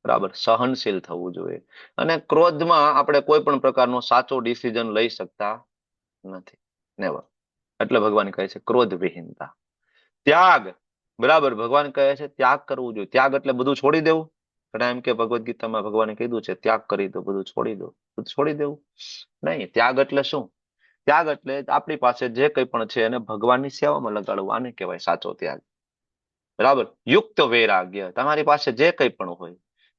બરાબર. સહનશીલ થવું જોઈએ. અને ક્રોધમાં આપણે કોઈ પણ પ્રકારનો સાચો ડિસિઝન લઈ શકતા નથી. નેવર. એટલે ભગવાન કહે છે ક્રોધ વિહીનતા. ત્યાગ. બરાબર. ભગવાન કહે છે ત્યાગ કરવું જોઈએ. ત્યાગ એટલે બધું છોડી દેવું. ઘણા એમ કે ભગવદ્ ગીતામાં ભગવાને કીધું છે ત્યાગ કરી દો, બધું છોડી દો. બધું છોડી દેવું નહીં. ત્યાગ એટલે શું? ત્યાગ એટલે આપણી પાસે જે કંઈ પણ છે એને ભગવાનની સેવામાં લગાડવું. આને કહેવાય સાચો ત્યાગ. બરાબર. યુક્ત વૈરાગ્ય. તમારી પાસે જે કંઈ પણ હોય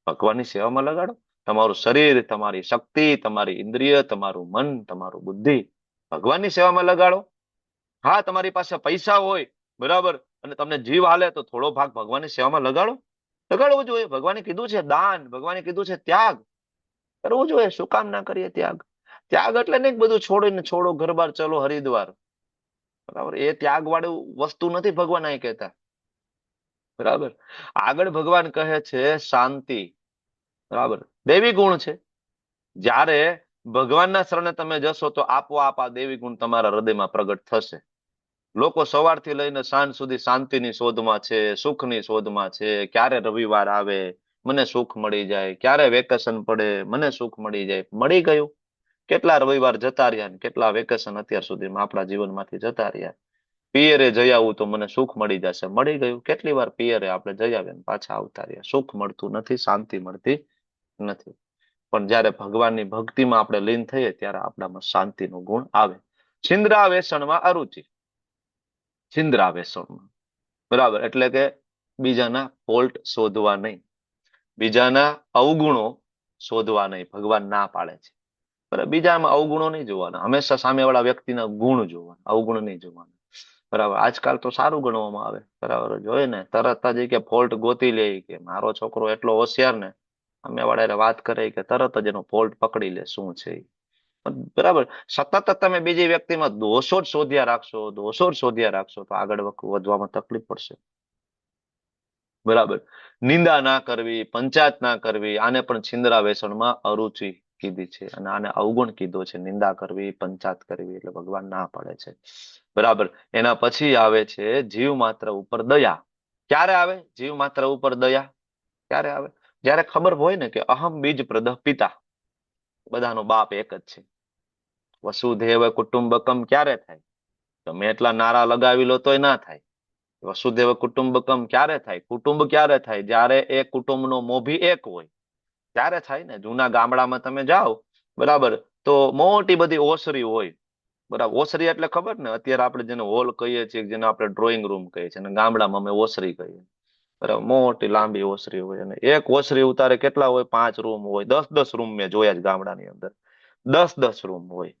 ભગવાનની સેવામાં લગાડો. તમારું શરીર, તમારી શક્તિ, તમારી ઇન્દ્રિય, તમારું મન, તમારું બુદ્ધિ ભગવાનની સેવામાં લગાડો. હા, તમારી પાસે પૈસા હોય, બરાબર, અને તમને જીવ હાલે તો થોડો ભાગ ભગવાનની સેવામાં લગાડો. લગાડવું જોઈએ. ભગવાને કીધું છે દાન, ભગવાને કીધું છે ત્યાગ કરવું જોઈએ. શું કામ ના કરીએ ત્યાગ? ત્યાગ એટલે નહીં બધું છોડીને છોડો, ઘર બાર ચલો હરિદ્વાર. બરાબર. એ ત્યાગ વાળું વસ્તુ નથી ભગવાન અહીં કહેતા. બરાબર. આગળ ભગવાન કહે છે શાંતિ. બરાબર. દેવી ગુણ છે. જ્યારે ભગવાનના શરણે તમે જશો તો આપોઆપ આ દેવી ગુણ તમારા હૃદયમાં પ્રગટ થશે. લોકો સવારથી લઈને સાંજ સુધી શાંતિની શોધમાં છે, સુખની શોધમાં છે. ક્યારે રવિવાર આવે, મને સુખ મળી જાય. ક્યારે વેકેશન પડે, મને સુખ મળી જાય. મળી ગયું. કેટલા રવિવાર જતા રહ્યા ને કેટલા વેકેશન અત્યાર સુધીમાં આપણા જીવનમાંથી જતા રહ્યા. પિયરે જઈ આવું તો મને સુખ મળી જશે. મળી ગયું. કેટલી વાર પિયરે આપણે જઈ આવ્યા ને પાછા આવતા રહ્યા. સુખ મળતું નથી, શાંતિ મળતી નથી. પણ જયારે ભગવાનની ભક્તિમાં આપણે લીન થઈએ ત્યારે આપણામાં શાંતિનો ગુણ આવે. છિંદ્રાવેશણમાં અરુચિ. છિંદ્રાવેશણમાં, બરાબર, એટલે કે બીજાના ફોલ્ટ શોધવા નહીં, બીજાના અવગુણો શોધવા નહીં. ભગવાન ના પાડે છે. બરાબર. બીજામાં અવગુણો નહીં જોવાના. હંમેશા સામેવાળા વ્યક્તિના ગુણ જોવાના, અવગુણ નહીં જોવાના. બરાબર. આજકાલ તો સારું ગણવામાં આવે. બરાબર. જોઈએ ને તરત જ કે ફોલ્ટ ગોતી લે કે મારો છોકરો એટલો હોશિયાર ને, અમે વાળા વાત કરે કે તરત જ એનો ફોલ્ટ પકડી લે શું છે. બરાબર. સતત તમે બીજી વ્યક્તિમાં દોષો જ શોધ્યા રાખશો, દોષો જ શોધ્યા રાખશો તો આગળ વધવામાં તકલીફ પડશે. બરાબર. નિંદા ના કરવી, પંચાયત ના કરવી, આને પણ છિંદ્રાવેશણમાં અરુચિ કીધી છે. અને આને અવગુણ કીધો છે. નિંદા કરવી, પંચાયત કરવી એટલે ભગવાન ના પડે છે. બરાબર. એના પછી આવે છે જીવ માત્ર ઉપર દયા. ક્યારે આવે જીવ માત્ર ઉપર દયા? ક્યારે આવે? જયારે ખબર હોય ને કે અહમ બીજ પ્રદહ પિતા, બધાનો બાપ એક જ છે. વસુધૈવ કુટુંબકમ ક્યારે થાય? તમે એટલા નારા લગાવી લો તોય ના થાય. વસુધૈવ કુટુંબકમ ક્યારે થાય? કુટુંબ ક્યારે થાય? જ્યારે એ કુટુંબનો મોભી એક હોય ત્યારે થાય ને. જૂના ગામડામાં તમે જાઓ, બરાબર, તો મોટી બધી ઓસરી હોય. બરાબર. ઓસરી એટલે ખબર ને, અત્યારે આપણે જેને હોલ કહીએ છીએ, જેને આપણે ડ્રોઈંગ રૂમ કહીએ છીએ, અને ગામડામાં અમે ઓસરી કહીએ. બરાબર. મોટી લાંબી ઓસરી હોય. અને એક ઓસરી ઉતારે કેટલા હોય? 5 રૂમ હોય, 10 રૂમ મેં જોયા જ ગામડાની અંદર. 10 રૂમ હોય.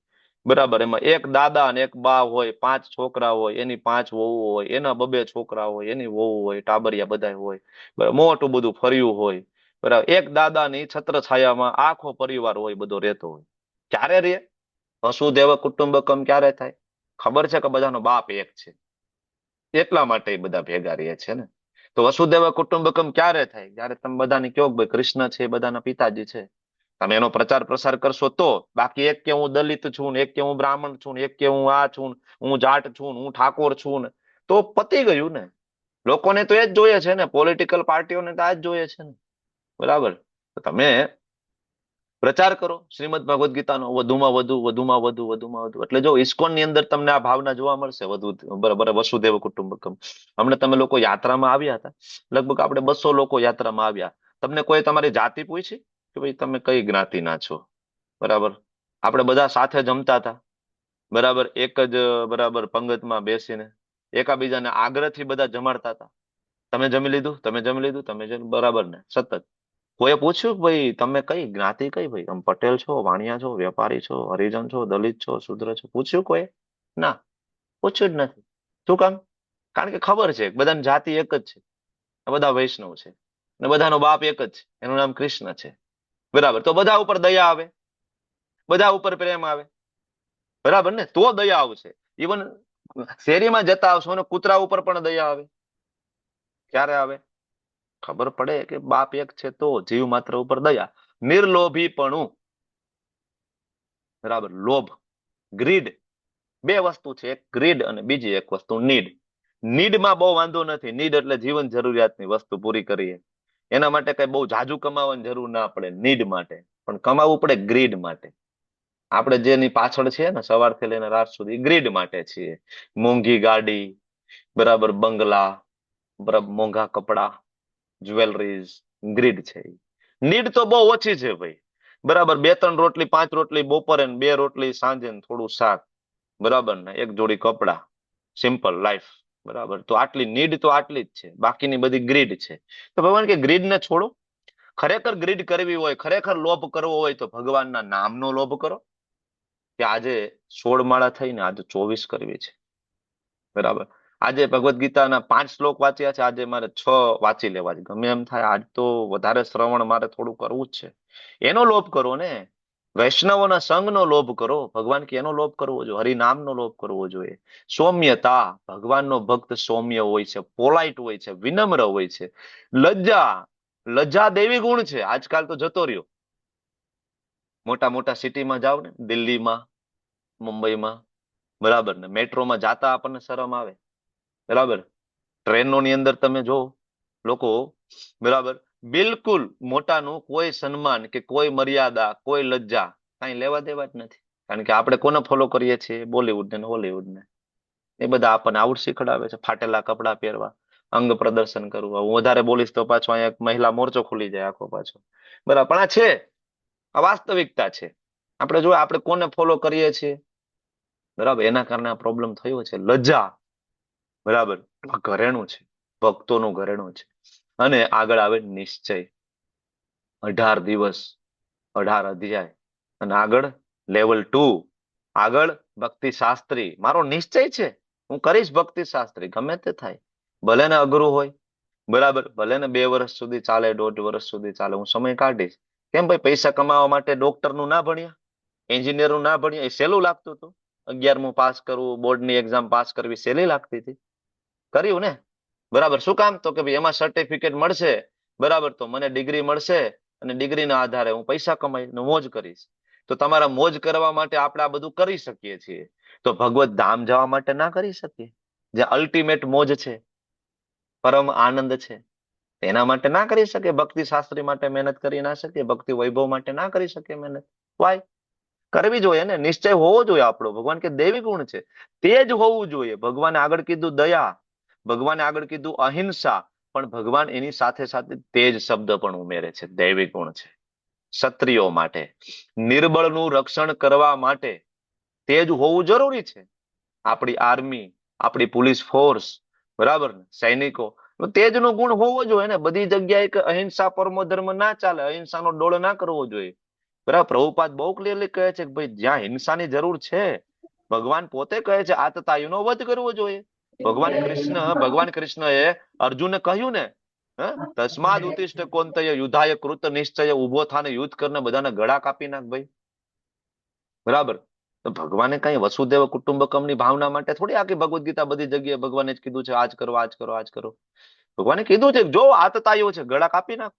બરાબર. એમાં એક દાદા અને એક બા હોય, 5 છોકરા હોય, એની 5 વહુ હોય, એના 2 છોકરા હોય, એની વહુ હોય, ટાબરિયા બધા હોય. બરાબર. મોટું બધું ફર્યું હોય. બરાબર. એક દાદાની છત્ર છાયામાં આખો પરિવાર હોય, બધો રહેતો હોય. ક્યારે રે? વસુધૈવ કુટુંબકમ ક્યારે થાય? ખબર છે કે બધાનો બાપ એક છે, એટલા માટે એ બધા ભેગા રહે છે ને. તો વસુધૈવ કુટુંબકમ ક્યારે થાય? જયારે તમે બધાને કહો ભાઈ કૃષ્ણ છે બધાના પિતાજી છે, તમે એનો પ્રચાર પ્રસાર કરશો તો. બાકી એક કે હું દલિત છું ને, એક કે હું બ્રાહ્મણ છું ને, એક કે હું આ છું, હું જાટ છું ને, હું ઠાકોર છું ને, તો પતી ગયું ને. લોકોને તો એ જ જોઈએ છે ને, પોલિટિકલ પાર્ટીઓને તો આ જ જોઈએ છે ને. બરાબર. તો તમે પ્રચાર કરો શ્રીમદ ભગવદ્ ગીતાનો વધુમાં વધુ, વધુમાં વધુ, વધુમાં વધુ. એટલે જો ઇસ્કોન ની અંદર તમને આ ભાવના જોવા મળશે વધુ. બરાબર, વસુદેવ કુટુંબકમ. હમણાં તમે લોકો યાત્રામાં આવ્યા હતા, લગભગ આપણે 200 લોકો યાત્રામાં આવ્યા. તમને કોઈ તમારી જાતિ પૂછી કે ભાઈ તમે કઈ જ્ઞાતિના છો? બરાબર. આપણે બધા સાથે જમતા હતા. બરાબર, એક જ બરાબર પંગતમાં બેસીને એકાબીજાને આગ્રહથી બધા જમાડતા હતા. તમે જમી લીધું, તમે જમી લીધું, તમે જમી, બરાબર ને? સતત કોઈએ પૂછ્યું ભાઈ તમે કઈ જ્ઞાતિ, કઈ ભાઈ તમે પટેલ છો, વાણિયા છો, વેપારી છો, હરિજન છો, દલિત છો, શુદ્ર છો? પૂછ્યું કોઈ? ના, પૂછ્યું જ નથી. શું કામ? કારણ કે ખબર છે બધાની જાતિ એક જ છે, બધા વૈષ્ણવ છે, અને બધાનો બાપ એક જ છે, એનું નામ કૃષ્ણ છે. બરાબર. તો બધા ઉપર દયા આવે, બધા ઉપર પ્રેમ આવે. બરાબર ને? તો દયા આવશે. ઇવન શેરીમાં જતા આવશો ને કૂતરા ઉપર પણ દયા આવે. ક્યારે આવે? ખબર પડે કે બાપ એક છે તો જીવ માત્ર ઉપર દયા. નિર્લોભીપણું. બરાબર. લોભ, ગ્રીડ, બે વસ્તુ છે. એક ગ્રીડ અને બીજી એક વસ્તુ નીડ. નીડમાં બહુ વાંધો નથી. નીડ એટલે જીવન જરૂરિયાતની વસ્તુ પૂરી કરીએ. એના માટે કઈ બહુ જાજુ કમાવાની જરૂર ના પડે નીડ માટે, પણ કમાવવું પડે ગ્રીડ માટે. આપણે જેની પાછળ છે ને સવારથી લઈને રાત સુધી, ગ્રીડ માટે છીએ. મોંઘી ગાડી, બરાબર, બંગલા, બરાબર, મોંઘા કપડા, જ્વેલરીઝ, ગ્રીડ છે. નીડ તો બહુ ઓછી છે ભાઈ. બરાબર. 2-3 રોટલી, 5 રોટલી બપોરે, 2 રોટલી સાંજે, થોડું શાક, બરાબર ને, એક જોડી કપડા, સિમ્પલ લાઈફ. બરાબર. તો આટલી નીડ તો આટલી જ છે, બાકીની બધી ગ્રીડ છે. તો ભગવાન કે ગ્રીડ ને છોડો. ખરેખર ગ્રીડ કરવી હોય, ખરેખર લોભ કરવો હોય તો ભગવાનના નામનો લોભ કરો. કે આજે 16 માળા થઈને આજે 24 કરવી છે. બરાબર. આજે ભગવદ્ ગીતાના 5 શ્લોક વાંચ્યા છે, આજે મારે 6 વાંચી લેવા છે. ગમે એમ થાય, આજ તો વધારે શ્રવણ મારે થોડું કરવું જ છે. એનો લોભ કરો ને. વૈષ્ણવોના સંઘનો લોભ કરો. ભગવાન કે એનો લોભ કરવો જોઈએ, હરિનામનો લોભ કરવો જોઈએ. સૌમ્યતા. ભગવાનનો ભક્ત સૌમ્ય હોય છે, પોલાઇટ હોય છે, વિનમ્ર હોય છે. લજ્જા. લજ્જા દેવી ગુણ છે. આજકાલ તો જતો રહ્યો. મોટા મોટા સિટીમાં જાવ ને, દિલ્હીમાં, મુંબઈમાં, બરાબર ને, મેટ્રોમાં જાતા આપણને શરમ આવે. બરાબર. ટ્રેનોની અંદર તમે જો લોકો, બરાબર, બિલકુલ મોટાનું કોઈ સન્માન કે કોઈ મર્યાદા, કોઈ લજ્જા કઈ લેવા દેવા જ નથી. કારણ કે આપણે કોને ફોલો કરીએ છીએ? બોલીવુડ ને હોલીવુડ ને. એ બધા આપણને આવું શીખડાવે છે, ફાટેલા કપડા પહેરવા, અંગ પ્રદર્શન કરવું. હું વધારે બોલીશ તો પાછો અહીંયા એક મહિલા મોરચો ખુલી જાય આખો પાછો. બરાબર. પણ આ છે, આ વાસ્તવિકતા છે. આપણે જો આપણે કોને ફોલો કરીએ છીએ, બરાબર, એના કારણે આ પ્રોબ્લેમ થયો છે. લજ્જા. બરાબર. ઘરેણું છે, ભક્તોનું ઘરેણું છે. અને આગળ આવે નિશ્ચય. 18 દિવસ, 18 અધ્યાય. અને આગળ લેવલ 2, આગળ ભક્તિ શાસ્ત્રી. મારો નિશ્ચય છે, હું કરીશ ભક્તિ શાસ્ત્રી, ગમે તે થાય. ભલે ને અઘરું હોય, બરાબર, ભલે ને 2 વર્ષ સુધી ચાલે, 1.5 વર્ષ સુધી ચાલે, હું સમય કાઢીશ. કેમ ભાઈ? પૈસા કમાવા માટે ડોક્ટરનું ના ભણ્યા, એન્જિનિયરનું ના ભણ્યા? એ સહેલું લાગતું હતું. 11મું પાસ કરવું, બોર્ડની એક્ઝામ પાસ કરવી સહેલી લાગતી હતી. કર્યું ને? બરાબર. શું કામ? તો કે ભાઈ એમાં સર્ટિફિકેટ મળશે, બરાબર, તો મને ડિગ્રી મળશે, અને ડિગ્રીના આધારે હું પૈસા કમાઈશ, મોજ કરીશ. તો તમારા મોજ કરવા માટે આપણે આ બધું કરી શકીએ છીએ. તો ભગવત ધામ જવા માટે ના કરી શકીએ? જે અલ્ટિમેટ મોજ છે, પરમ આનંદ છે, એના માટે ના કરી શકે? ભક્તિ શાસ્ત્રી માટે મહેનત કરી ના શકે? ભક્તિ વૈભવ માટે ના કરી શકે મહેનત? વાય? કરવી જોઈએ ને. નિશ્ચય હોવો જોઈએ આપણો. ભગવાન કે દૈવી ગુણ છે, તે જ હોવું જોઈએ. ભગવાને આગળ કીધું દયા, ભગવાને આગળ કીધું અહિંસા, પણ ભગવાન એની સાથે સાથે તેજ શબ્દ પણ ઉમેરે છે. દૈવી ગુણ છે. ક્ષત્રિયો માટે, નિર્બળનું રક્ષણ કરવા માટે તેજ હોવું જરૂરી છે. આપણી આર્મી, આપણી પોલીસ ફોર્સ, બરાબર, સૈનિકો, તેજનો ગુણ હોવો જોઈએ ને. બધી જગ્યાએ અહિંસા પરમો ધર્મ ના ચાલે, અહિંસાનો ડોળ ના કરવો જોઈએ. બરાબર. પ્રભુપાદ બહુ ક્લિયરલી કહે છે કે ભાઈ જ્યાં હિંસાની જરૂર છે, ભગવાન પોતે કહે છે આતતાયીનો વધ કરવો જોઈએ. ભગવાન કૃષ્ણએ અર્જુનને કહ્યું ને, તસ્માદ ઉત્તિષ્ઠ કૌંતેય યુદ્ધાય કૃત નિશ્ચય. ઉભો થાને, યુદ્ધ કરને, બધાને ગળા કાપી નાખ ભાઈ. બરાબર. તો ભગવાને કઈ વસુદેવ કુટુંબકમની ભાવના માટે થોડી આખી ભગવદ્ ગીતા બધી જગ્યાએ ભગવાને જ કીધું છે આજ કરો, આજ કરો, આજ કરો. ભગવાને કીધું છે જો આતતાઈઓ છે ગળા કાપી નાખો.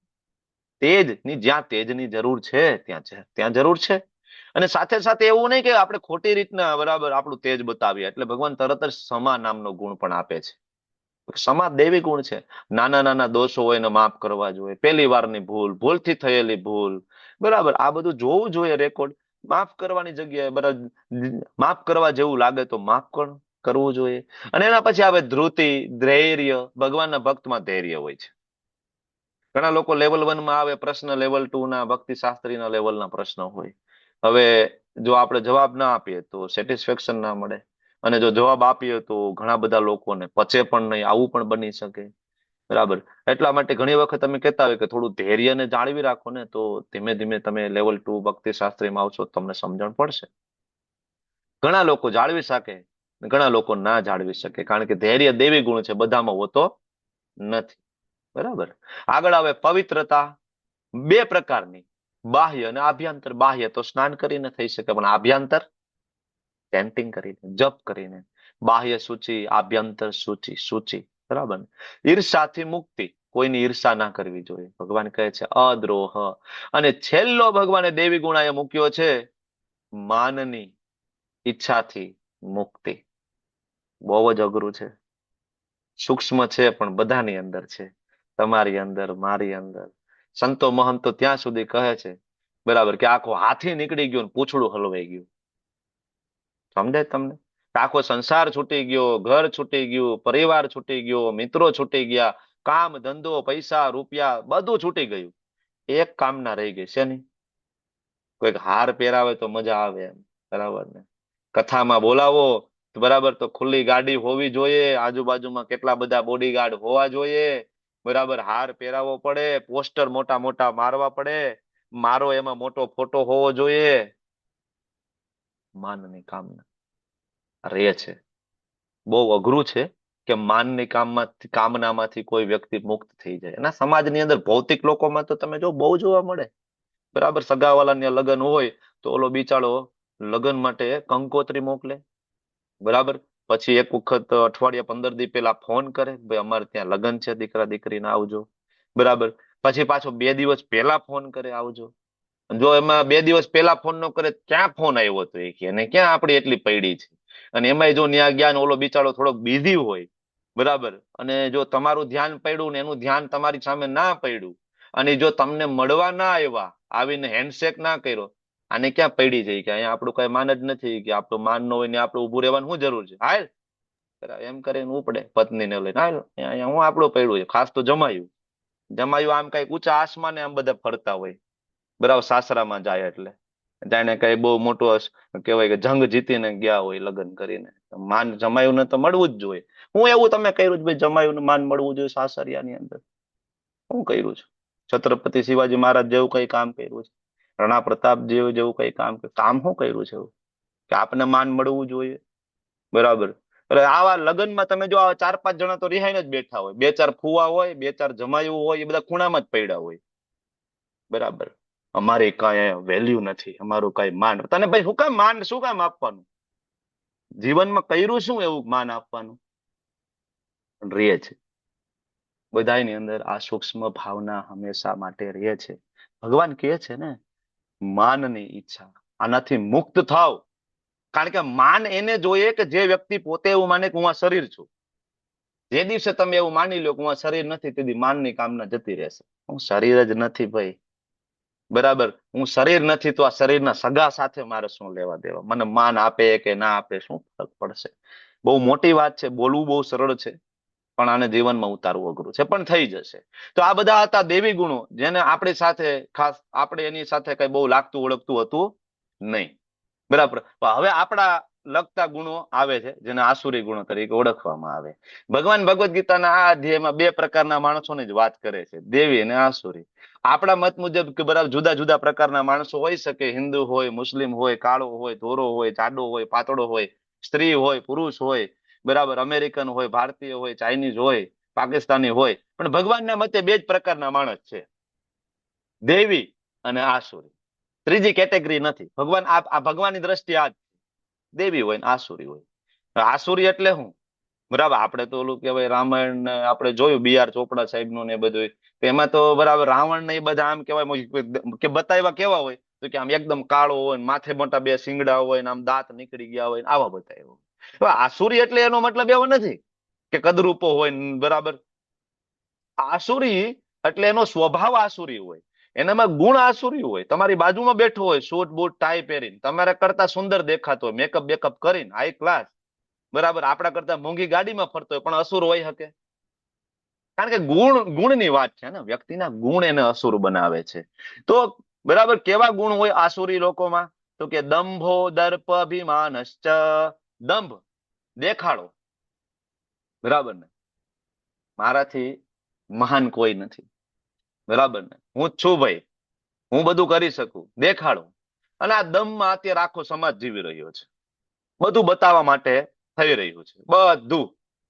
તેજની જ્યાં તેજની જરૂર છે ત્યાં જરૂર છે. અને સાથે સાથે એવું નહીં કે આપણે ખોટી રીતના બરાબર આપણું તેજ બતાવીએ એટલે ભગવાન તરત જ ક્ષમા નામનો ગુણ પણ આપે છે. ક્ષમા દૈવી ગુણ છે. નાના નાના દોષો હોય એને માફ કરવા જોઈએ, પહેલી વારની ભૂલથી થયેલી ભૂલ, બરાબર આ બધું જોવું જોઈએ રેકોર્ડ. માફ કરવાની જગ્યાએ બરાબર માફ કરવા જેવું લાગે તો માફ કરવું જોઈએ. અને એના પછી આવે ધૃતિ, ધૈર્ય. ભગવાનના ભક્તમાં ધૈર્ય હોય છે. ઘણા લોકો લેવલ 1 માં આવે પ્રશ્ન, લેવલ 2 ના ભક્તિ શાસ્ત્રીના લેવલના પ્રશ્ન હોય. હવે જો આપણે જવાબ ના આપીએ તો સેટિસ્ફેક્શન ના મળે, અને જો જવાબ આપીએ તો ઘણા બધા લોકોને પચે પણ નહીં, આવું પણ બની શકે. બરાબર. એટલા માટે ઘણી વખત તમે કહેતા હોય કે થોડું ધૈર્યને જાળવી રાખો ને તો ધીમે ધીમે તમે લેવલ 2 ભક્તિ શાસ્ત્રીમાં આવશો તમને સમજણ પડશે. ઘણા લોકો જાળવી શકે, ઘણા લોકો ના જાળવી શકે, કારણ કે ધૈર્ય દેવી ગુણ છે, બધામાં હોતો નથી. બરાબર. આગળ આવે પવિત્રતા. 2 પ્રકારની, બાહ્ય અને આભ્યંતર. બાહ્ય તો સ્નાન કરીને થઈ શકે, પણ આભ્યંતર ચેન્ટિંગ કરીને, જપ કરીને. બાહ્ય સૂચિ, આભ્યંતર સૂચિ. બરાબર. ઈર્ષાથી મુક્તિ. કોઈની ઈર્ષા ના કરવી જોઈએ. ભગવાન કહે છે અદ્રોહ. અને છેલ્લો ભગવાને દેવી ગુણ એ મૂક્યો છે, માનની ઈચ્છાથી મુક્તિ. બહુ જ અઘરું છે, સૂક્ષ્મ છે, પણ બધાની અંદર છે. તમારી અંદર, મારી અંદર. સંતો મહંતો ત્યાં સુધી કહે છે બરાબર કે આખો હાથી નીકળી ગયો ને પૂંછડું હલવાઈ ગયું. સમજાય તમને? આખો સંસાર છૂટી ગયો, ઘર છૂટી ગયું, પરિવાર છૂટી ગયો, મિત્રો છૂટી ગયા, કામ ધંધો પૈસા રૂપિયા બધું છૂટી ગયું. એક કામના રહી ગઈ છે નહીં. કોઈક હાર પહેરાવે તો મજા આવે એમ. બરાબર ને? કથામાં બોલાવો બરાબર તો ખુલ્લી ગાડી હોવી જોઈએ, આજુબાજુમાં કેટલા બધા બોડીગાર્ડ હોવા જોઈએ. બરાબર. હાર પહેરાવો પડે, પોસ્ટર મોટા મોટા મારવા પડે, મારો એમાં મોટો ફોટો હોવો જોઈએ. માનની કામના રહે છે. બહુ અઘરું છે કે માનની કામનામાંથી કોઈ વ્યક્તિ મુક્ત થઈ જાય. એના સમાજની અંદર ભૌતિક લોકોમાં તો તમે જો બહુ જોવા મળે. બરાબર. સગાવાલાને લગ્ન હોય તો ઓલો બિચારો લગ્ન માટે કંકોત્રી મોકલે. બરાબર. પછી એક વખત અઠવાડિયા 15 દી પહેલા ફોન કરે, ભાઈ અમારે ત્યાં લગ્ન છે, દીકરા દીકરીને આવજો. બરાબર. પછી પાછો 2 દિવસ પહેલા ફોન કરે આવજો. જો એમાં 2 દિવસ પહેલા ફોન ન કરે, ક્યાં ફોન આવ્યો હતો એ કે, અને ક્યાં આપણી એટલી પૈડી છે. અને એમાંય જો ન્યા જ્ઞાન ઓલો બિચારો થોડોક બીઝી હોય. બરાબર. અને જો તમારું ધ્યાન પડ્યું ને એનું ધ્યાન તમારી સામે ના પડ્યું, અને જો તમને મળવા ના આવ્યા, આવીને હેન્ડશેક ના કર્યો, આને ક્યાં પડી જાય કે અહીંયા આપણું કઈ માન જ નથી, કે આપણું માન ન હોય ને આપણે ઉભું રહેવાનું શું જરૂર છે, હાલ એમ કરીને ઉપડે પત્નીને લઈને, હાલ અહીંયા હું આપણું પડ્યું છે. ખાસ તો જમાયું આમ કઈક ઊંચા આસમાને આમ બધા ફરતા હોય. બરાબર. સાસરામાં જાય એટલે જાણે કઈ બહુ મોટું કહેવાય કે જંગ જીતીને ગયા હોય લગ્ન કરીને. માન જમાયું ને તો મળવું જ જોઈએ. હું એવું તમે કર્યું ભાઈ જમાયું માન મળવું જોઈએ સાસરિયાની અંદર? હું કર્યું છું? છત્રપતિ શિવાજી મહારાજ જેવું કઈ કામ કર્યું છે? રાણા પ્રતાપ જેવું કઈ કામ શું કર્યું છે એવું કે આપને માન મળવું જોઈએ? બરાબર. આવા લગ્નમાં તમે જો 4-5 જણા તો રિહાઈને જ બેઠા હોય, 2-4 ફુવા હોય, 2-4 જમાયું હોય, એ બધા ખૂણામાં જ પડ્યા હોય. બરાબર. અમારે કઈ વેલ્યુ નથી, અમારું કઈ માન. તને ભાઈ શું કામ આપવાનું? જીવનમાં કર્યું શું એવું માન આપવાનું? રહે છે બધાની અંદર આ સૂક્ષ્મ ભાવના હંમેશા માટે રહે છે. ભગવાન કહે છે ને માનની ઈચ્છા, આનાથી મુક્ત થાવ. કારણ કે માન એને જોઈએ કે જે વ્યક્તિ પોતે એવું માને કે હું આ શરીર છું. જે દિવસે તમે એવું માની લો કે હું આ શરીર નથી, તેથી માનની કામના જતી રહેશે. હું શરીર જ નથી ભાઈ. બરાબર. હું શરીર નથી તો આ શરીરના સગા સાથે મારે શું લેવા દેવા? મને માન આપે કે ના આપે શું ફરક પડશે? બહુ મોટી વાત છે, બોલવું બહુ સરળ છે, પણ આને જીવનમાં ઉતારવું અઘરું છે, પણ થઈ જશે. તો આ બધા હતા દેવી ગુણો, જેને આપણી સાથે ખાસ આપણે એની સાથે કઈ બહુ લાગતું ઓળખતું હતું નહીં. બરાબર. હવે આપણા લગતા ગુણો આવે છે, જેને આસુરી ગુણો તરીકે ઓળખવામાં આવે. ભગવાન ભગવદ્ ગીતાના આ અધ્યાયમાં 2 પ્રકારના માણસોની જ વાત કરે છે, દેવી અને આસુરી. આપણા મત મુજબ કે બરાબર જુદા જુદા પ્રકારના માણસો હોઈ શકે. હિન્દુ હોય, મુસ્લિમ હોય, કાળો હોય, ધોરો હોય, જાડો હોય, પાતળો હોય, સ્ત્રી હોય, પુરુષ હોય, બરાબર, અમેરિકન હોય, ભારતીય હોય, ચાઇનીઝ હોય, પાકિસ્તાની હોય. પણ ભગવાનના મતે 2 જ પ્રકારના માણસ છે, દેવી અને આસુરી. ત્રીજી કેટેગરી નથી. ભગવાનની દ્રષ્ટિએ આ દેવી હોય ને આસુરી હોય. આસુરી એટલે શું? બરાબર. આપણે તો ઓલું કહેવાય રામાયણ ને આપણે જોયું BR ચોપડા સાહેબનું ને એ બધું, એમાં તો બરાબર રાવણ ને એ બધા આમ કહેવાય કે બતાવ્યા કેવા હોય તો કે આમ એકદમ કાળો હોય, માથે મોટા 2 શિંગડા હોય ને આમ દાંત નીકળી ગયા હોય, આવા બતાવ્યા. હવે આસુરી એટલે એનો મતલબ એવો નથી કે કદરૂપો હોય ને, બરાબર. આસુરી એટલે એનો સ્વભાવ આસુરી હોય, એનામાં ગુણ આસુરી હોય. તમારી બાજુમાં બેઠો હોય સૂટ બૂટ ટાઈ પહેરીને, તમારા કરતા સુંદર દેખાતો હોય, મેકઅપ બેકઅપ કરીને હાઈ ક્લાસ, બરાબર, આપણા કરતા મોંઘી ગાડીમાં ફરતો હોય, પણ અસુર હોય શકે? કારણ કે ગુણની વાત છે ને, વ્યક્તિના ગુણ એને અસુર બનાવે છે. તો બરાબર, કેવા ગુણ હોય આસુરી લોકોમાં? તો કે દંભો દર્પ અભિમાનશ્ચ, દંભ દેખાડો, બરાબર ને, મારાથી મહાન કોઈ નથી, બરાબર ને, હું જ છું ભાઈ, હું બધું કરી શકું, દેખાડો. અને આ દમમાં અત્યારે આખો સમાજ જીવી રહ્યો છે. બધું બતાવવા માટે થઈ રહ્યું છે, બધું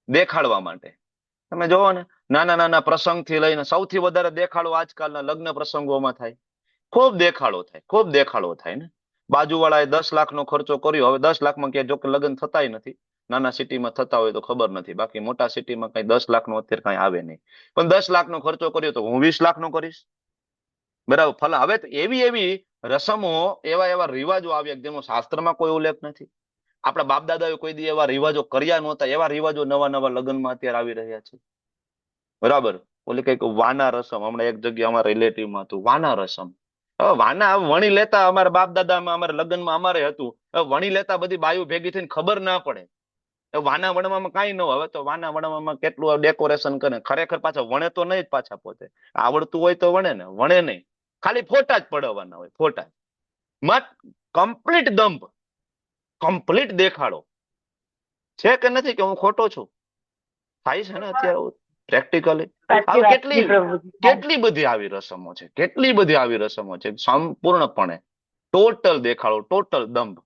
દેખાડવા માટે. તમે જોવો ને, નાના નાના પ્રસંગથી લઈને સૌથી વધારે દેખાડો આજકાલના લગ્ન પ્રસંગોમાં થાય. ખૂબ દેખાડો થાય, ખૂબ દેખાડો થાય ને. બાજુવાળાએ 10 લાખનો ખર્ચો કર્યો, હવે 10 લાખમાં ક્યાંય જો કે લગ્ન થતાય નથી. નાના સિટીમાં થતા હોય તો ખબર નથી, બાકી મોટા સિટીમાં કઈ 10 લાખનો અત્યારે કઈ આવે નહીં. પણ 10 લાખનો ખર્ચો કર્યો તો હું 20 લાખનો કરીશ, બરાબર. ફલા હવે તો એવી રસમો, એવા રિવાજો આવ્યા જેનો શાસ્ત્રમાં કોઈ ઉલ્લેખ નથી. આપણા બાપ દાદાએ કોઈ દી એવા રિવાજો કર્યા નહોતા, એવા રિવાજો નવા લગ્નમાં અત્યારે આવી રહ્યા છે, બરાબર. ઓલી કઈક વાના રસમ, હમણાં એક જગ્યા અમારા રિલેટિવમાં હતું, વાના રસમ. હવે વાના વણી લેતા અમારા બાપ દાદામાં, અમારા લગ્નમાં અમારે હતું. હવે વણી લેતા બધી બાયુ ભેગી થઈને ખબર ના પડે. વાના વણવામાં કઈ ન હોય. હવે તો વાના વણવામાં કેટલું ડેકોરેશન કરે, ખરેખર પાછા વણે તો નહીં જ પાછા પોતે. આવડતું હોય તો વણે ને, વણે નહીં, ખાલી ફોટા જ પડાવવાના હોય, ફોટા. મત કમ્પ્લીટ દંભ, કમ્પ્લીટ દેખાડો છે કે નથી, કે હું ખોટો છું? થાય છે ને અત્યારે પ્રેક્ટિકલી. કેટલી બધી આવી રસમો છે, કેટલી બધી આવી રસમો છે, સંપૂર્ણપણે ટોટલ દેખાડો, ટોટલ દંભ.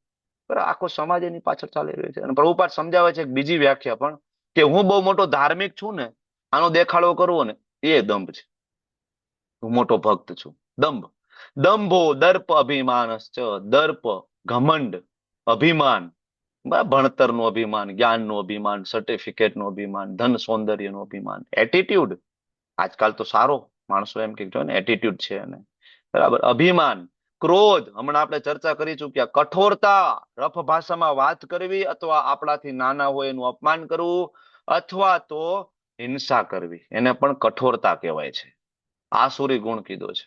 આખો સમાજ એની પાછળ ચાલી રહ્યો છે. અને પ્રભુપાદ સમજાવે છે બીજી વ્યાખ્યા પણ, કે હું બહુ મોટો ધાર્મિક છું ને, આનો દેખાડો કરવો ને એ દંભ છે. હું મોટો ભક્ત છું, દંભ. દંભો દર્પ અભિમાનશ્ચ, દર્પ ઘમંડ, અભિમાન, ભણતરનું અભિમાન, જ્ઞાનનું અભિમાન, સર્ટિફિકેટનું અભિમાન, ધન સૌંદર્યનું અભિમાન, એટીટ્યુડ. આજકાલ તો સારો માણસો એમ કે જો ને એટીટ્યુડ છે એને, બરાબર. અભિમાન, ક્રોધ, હમણાં આપણે ચર્ચા કરી ચૂક્યા. કઠોરતા, રફ ભાષામાં વાત કરવી, અથવા આપણાથી નાના હોય એનું અપમાન કરવું, અથવા તો હિંસા કરવી, એને પણ કઠોરતા કહેવાય છે. આસુરી ગુણ કીધો છે,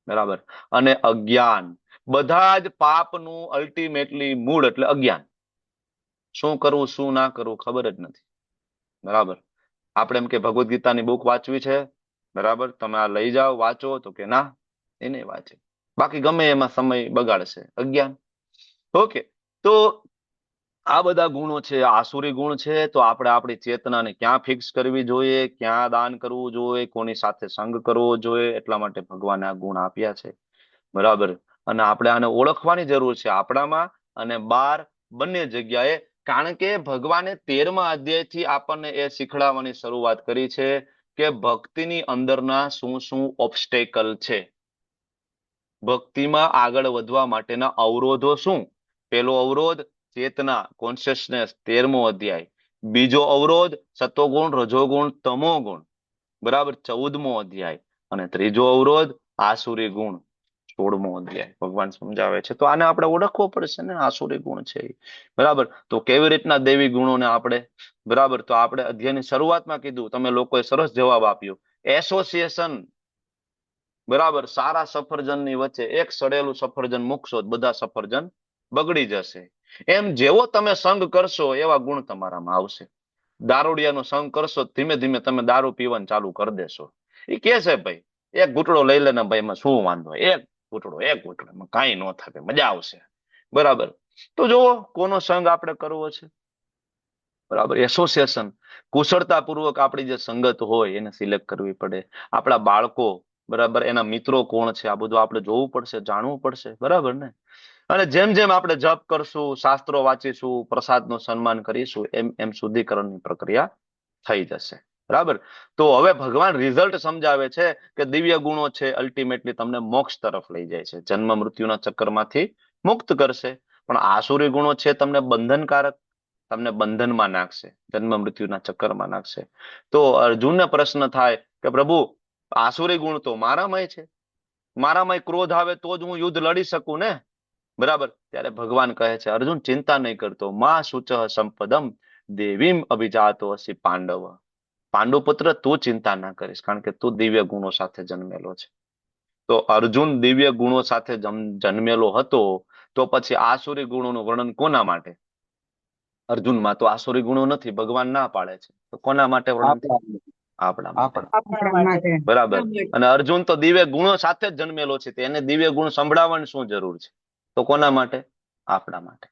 બરાબર. અને અજ્ઞાન, બધા જ પાપનું અલ્ટિમેટલી મૂળ એટલે અજ્ઞાન. શું કરવું શું ના કરવું ખબર જ નથી, બરાબર. આપણે એમ કે ભગવદ્ ગીતાની બુક વાંચવી છે, બરાબર, તમે આ લઈ જાઓ વાંચો, તો કે ના, એ નહીં વાંચે, બાકી ગમે એમાં સમય બગાડશે, અજ્ઞાન. ઓકે, તો આ બધા ગુણો છે, આસુરી ગુણ છે. તો આપણે આપણી ચેતનાને ક્યાં ફિક્સ કરવી જોઈએ, ક્યાં દાન કરવું જોઈએ, કોની સાથે સંગ કરવો જોઈએ, એટલા માટે ભગવાને આ ગુણ આપ્યા છે, બરાબર. અને આપણે આને ઓળખવાની જરૂર છે, આપણામાં અને બહાર બંને જગ્યાએ. કારણ કે ભગવાને 13મા અધ્યાયથી આપણને એ શીખડાવવાની શરૂઆત કરી છે કે ભક્તિની અંદરના શું ઓબ્સ્ટેકલ છે, ભક્તિમાં આગળ વધવા માટેના અવરોધો શું. પેલો અવરોધ ચેતના, કોન્શિયસનેસ, 13મો અધ્યાય. બીજો અવરોધ સતોગુણ, રજોગુણ, તમોગુણ, બરાબર, 14મો અધ્યાય. અને ત્રીજો અવરોધ આસુરી ગુણ, 16મો અધ્યાય. ભગવાન સમજાવે છે. તો આને આપણે ઓળખવો પડશે ને, આસુરી ગુણ છે, બરાબર. તો કેવી રીતના દેવી ગુણોને આપણે, બરાબર, તો આપણે અધ્યાયની શરૂઆતમાં કીધું, તમે લોકોએ સરસ જવાબ આપ્યો, એસોસિએશન, બરાબર. સારા સફરજનની વચ્ચે એક સડેલું સફરજન મૂકશો, બધા સફરજન બગડી જશે. એમ જેવો તમે સંગ કરશો એવા ગુણ તમારામાં આવશે. દારૂડિયાનો સંગ કરશો, ધીમે ધીમે તમે દારૂ પીવાનું ચાલુ કરી દેશો. એ કે છે ભાઈ એક ઘૂંટડો લઈ લે ને ભાઈ, એમાં શું વાંધો, એક ઘૂંટડો એમાં કાંઈ ન થાય, મજા આવશે, બરાબર. તો જુઓ કોનો સંગ આપણે કરવો છે, બરાબર. એસોસિએશન, કુશળતાપૂર્વક આપણી જે સંગત હોય એને સિલેક્ટ કરવી પડે. આપણા બાળકો, બરાબર, એના મિત્રો કોણ છે, આ બધું આપણે જોવું પડશે, જાણવું પડશે, બરાબર ને. અને જેમ જેમ આપણે જપ કરશું, શાસ્ત્રો વાંચીશું, પ્રસાદનું સન્માન કરીશું, એમ શુદ્ધિકરણની પ્રક્રિયા થઈ જશે, બરાબર. તો હવે ભગવાન રિઝલ્ટ સમજાવે છે કે દિવ્ય ગુણો છે અલ્ટિમેટલી તમને મોક્ષ તરફ લઈ જાય છે, જન્મ મૃત્યુના ચક્કરમાંથી મુક્ત કરશે. પણ આસુરી ગુણો છે તમને બંધનકારક, તમને બંધનમાં નાખશે, જન્મ મૃત્યુના ચક્કરમાં નાખશે. તો અર્જુનને પ્રશ્ન થાય કે પ્રભુ આસુરી ગુણ તો મારામાં છે, મારામાં ક્રોધ આવે તો જ હું યુદ્ધ લડી શકું ને, બરાબર. ત્યારે ભગવાન કહે છે અર્જુન ચિંતા નહીં કરતો, માં શુચ સંપદમ દેવીમ અભિજાતો હસી પાંડવ. પાંડુપુત્ર તું ચિંતા ના કરીશ, કારણ કે તું દિવ્ય ગુણો સાથે જન્મેલો છે. તો અર્જુન દિવ્ય ગુણો સાથે જન્મેલો હતો, તો પછી આસુરી ગુણોનું વર્ણન કોના માટે? અર્જુનમાં તો આસુરી ગુણો નથી, ભગવાન ના પાડે છે, તો કોના માટે વર્ણન? આપણા માટે, બરાબર. અને અર્જુન તો દિવ્ય ગુણો સાથે જ જન્મેલો છે, તેને દિવ્ય ગુણ સંભળાવવાની શું જરૂર છે? તો કોના માટે? આપણા માટે.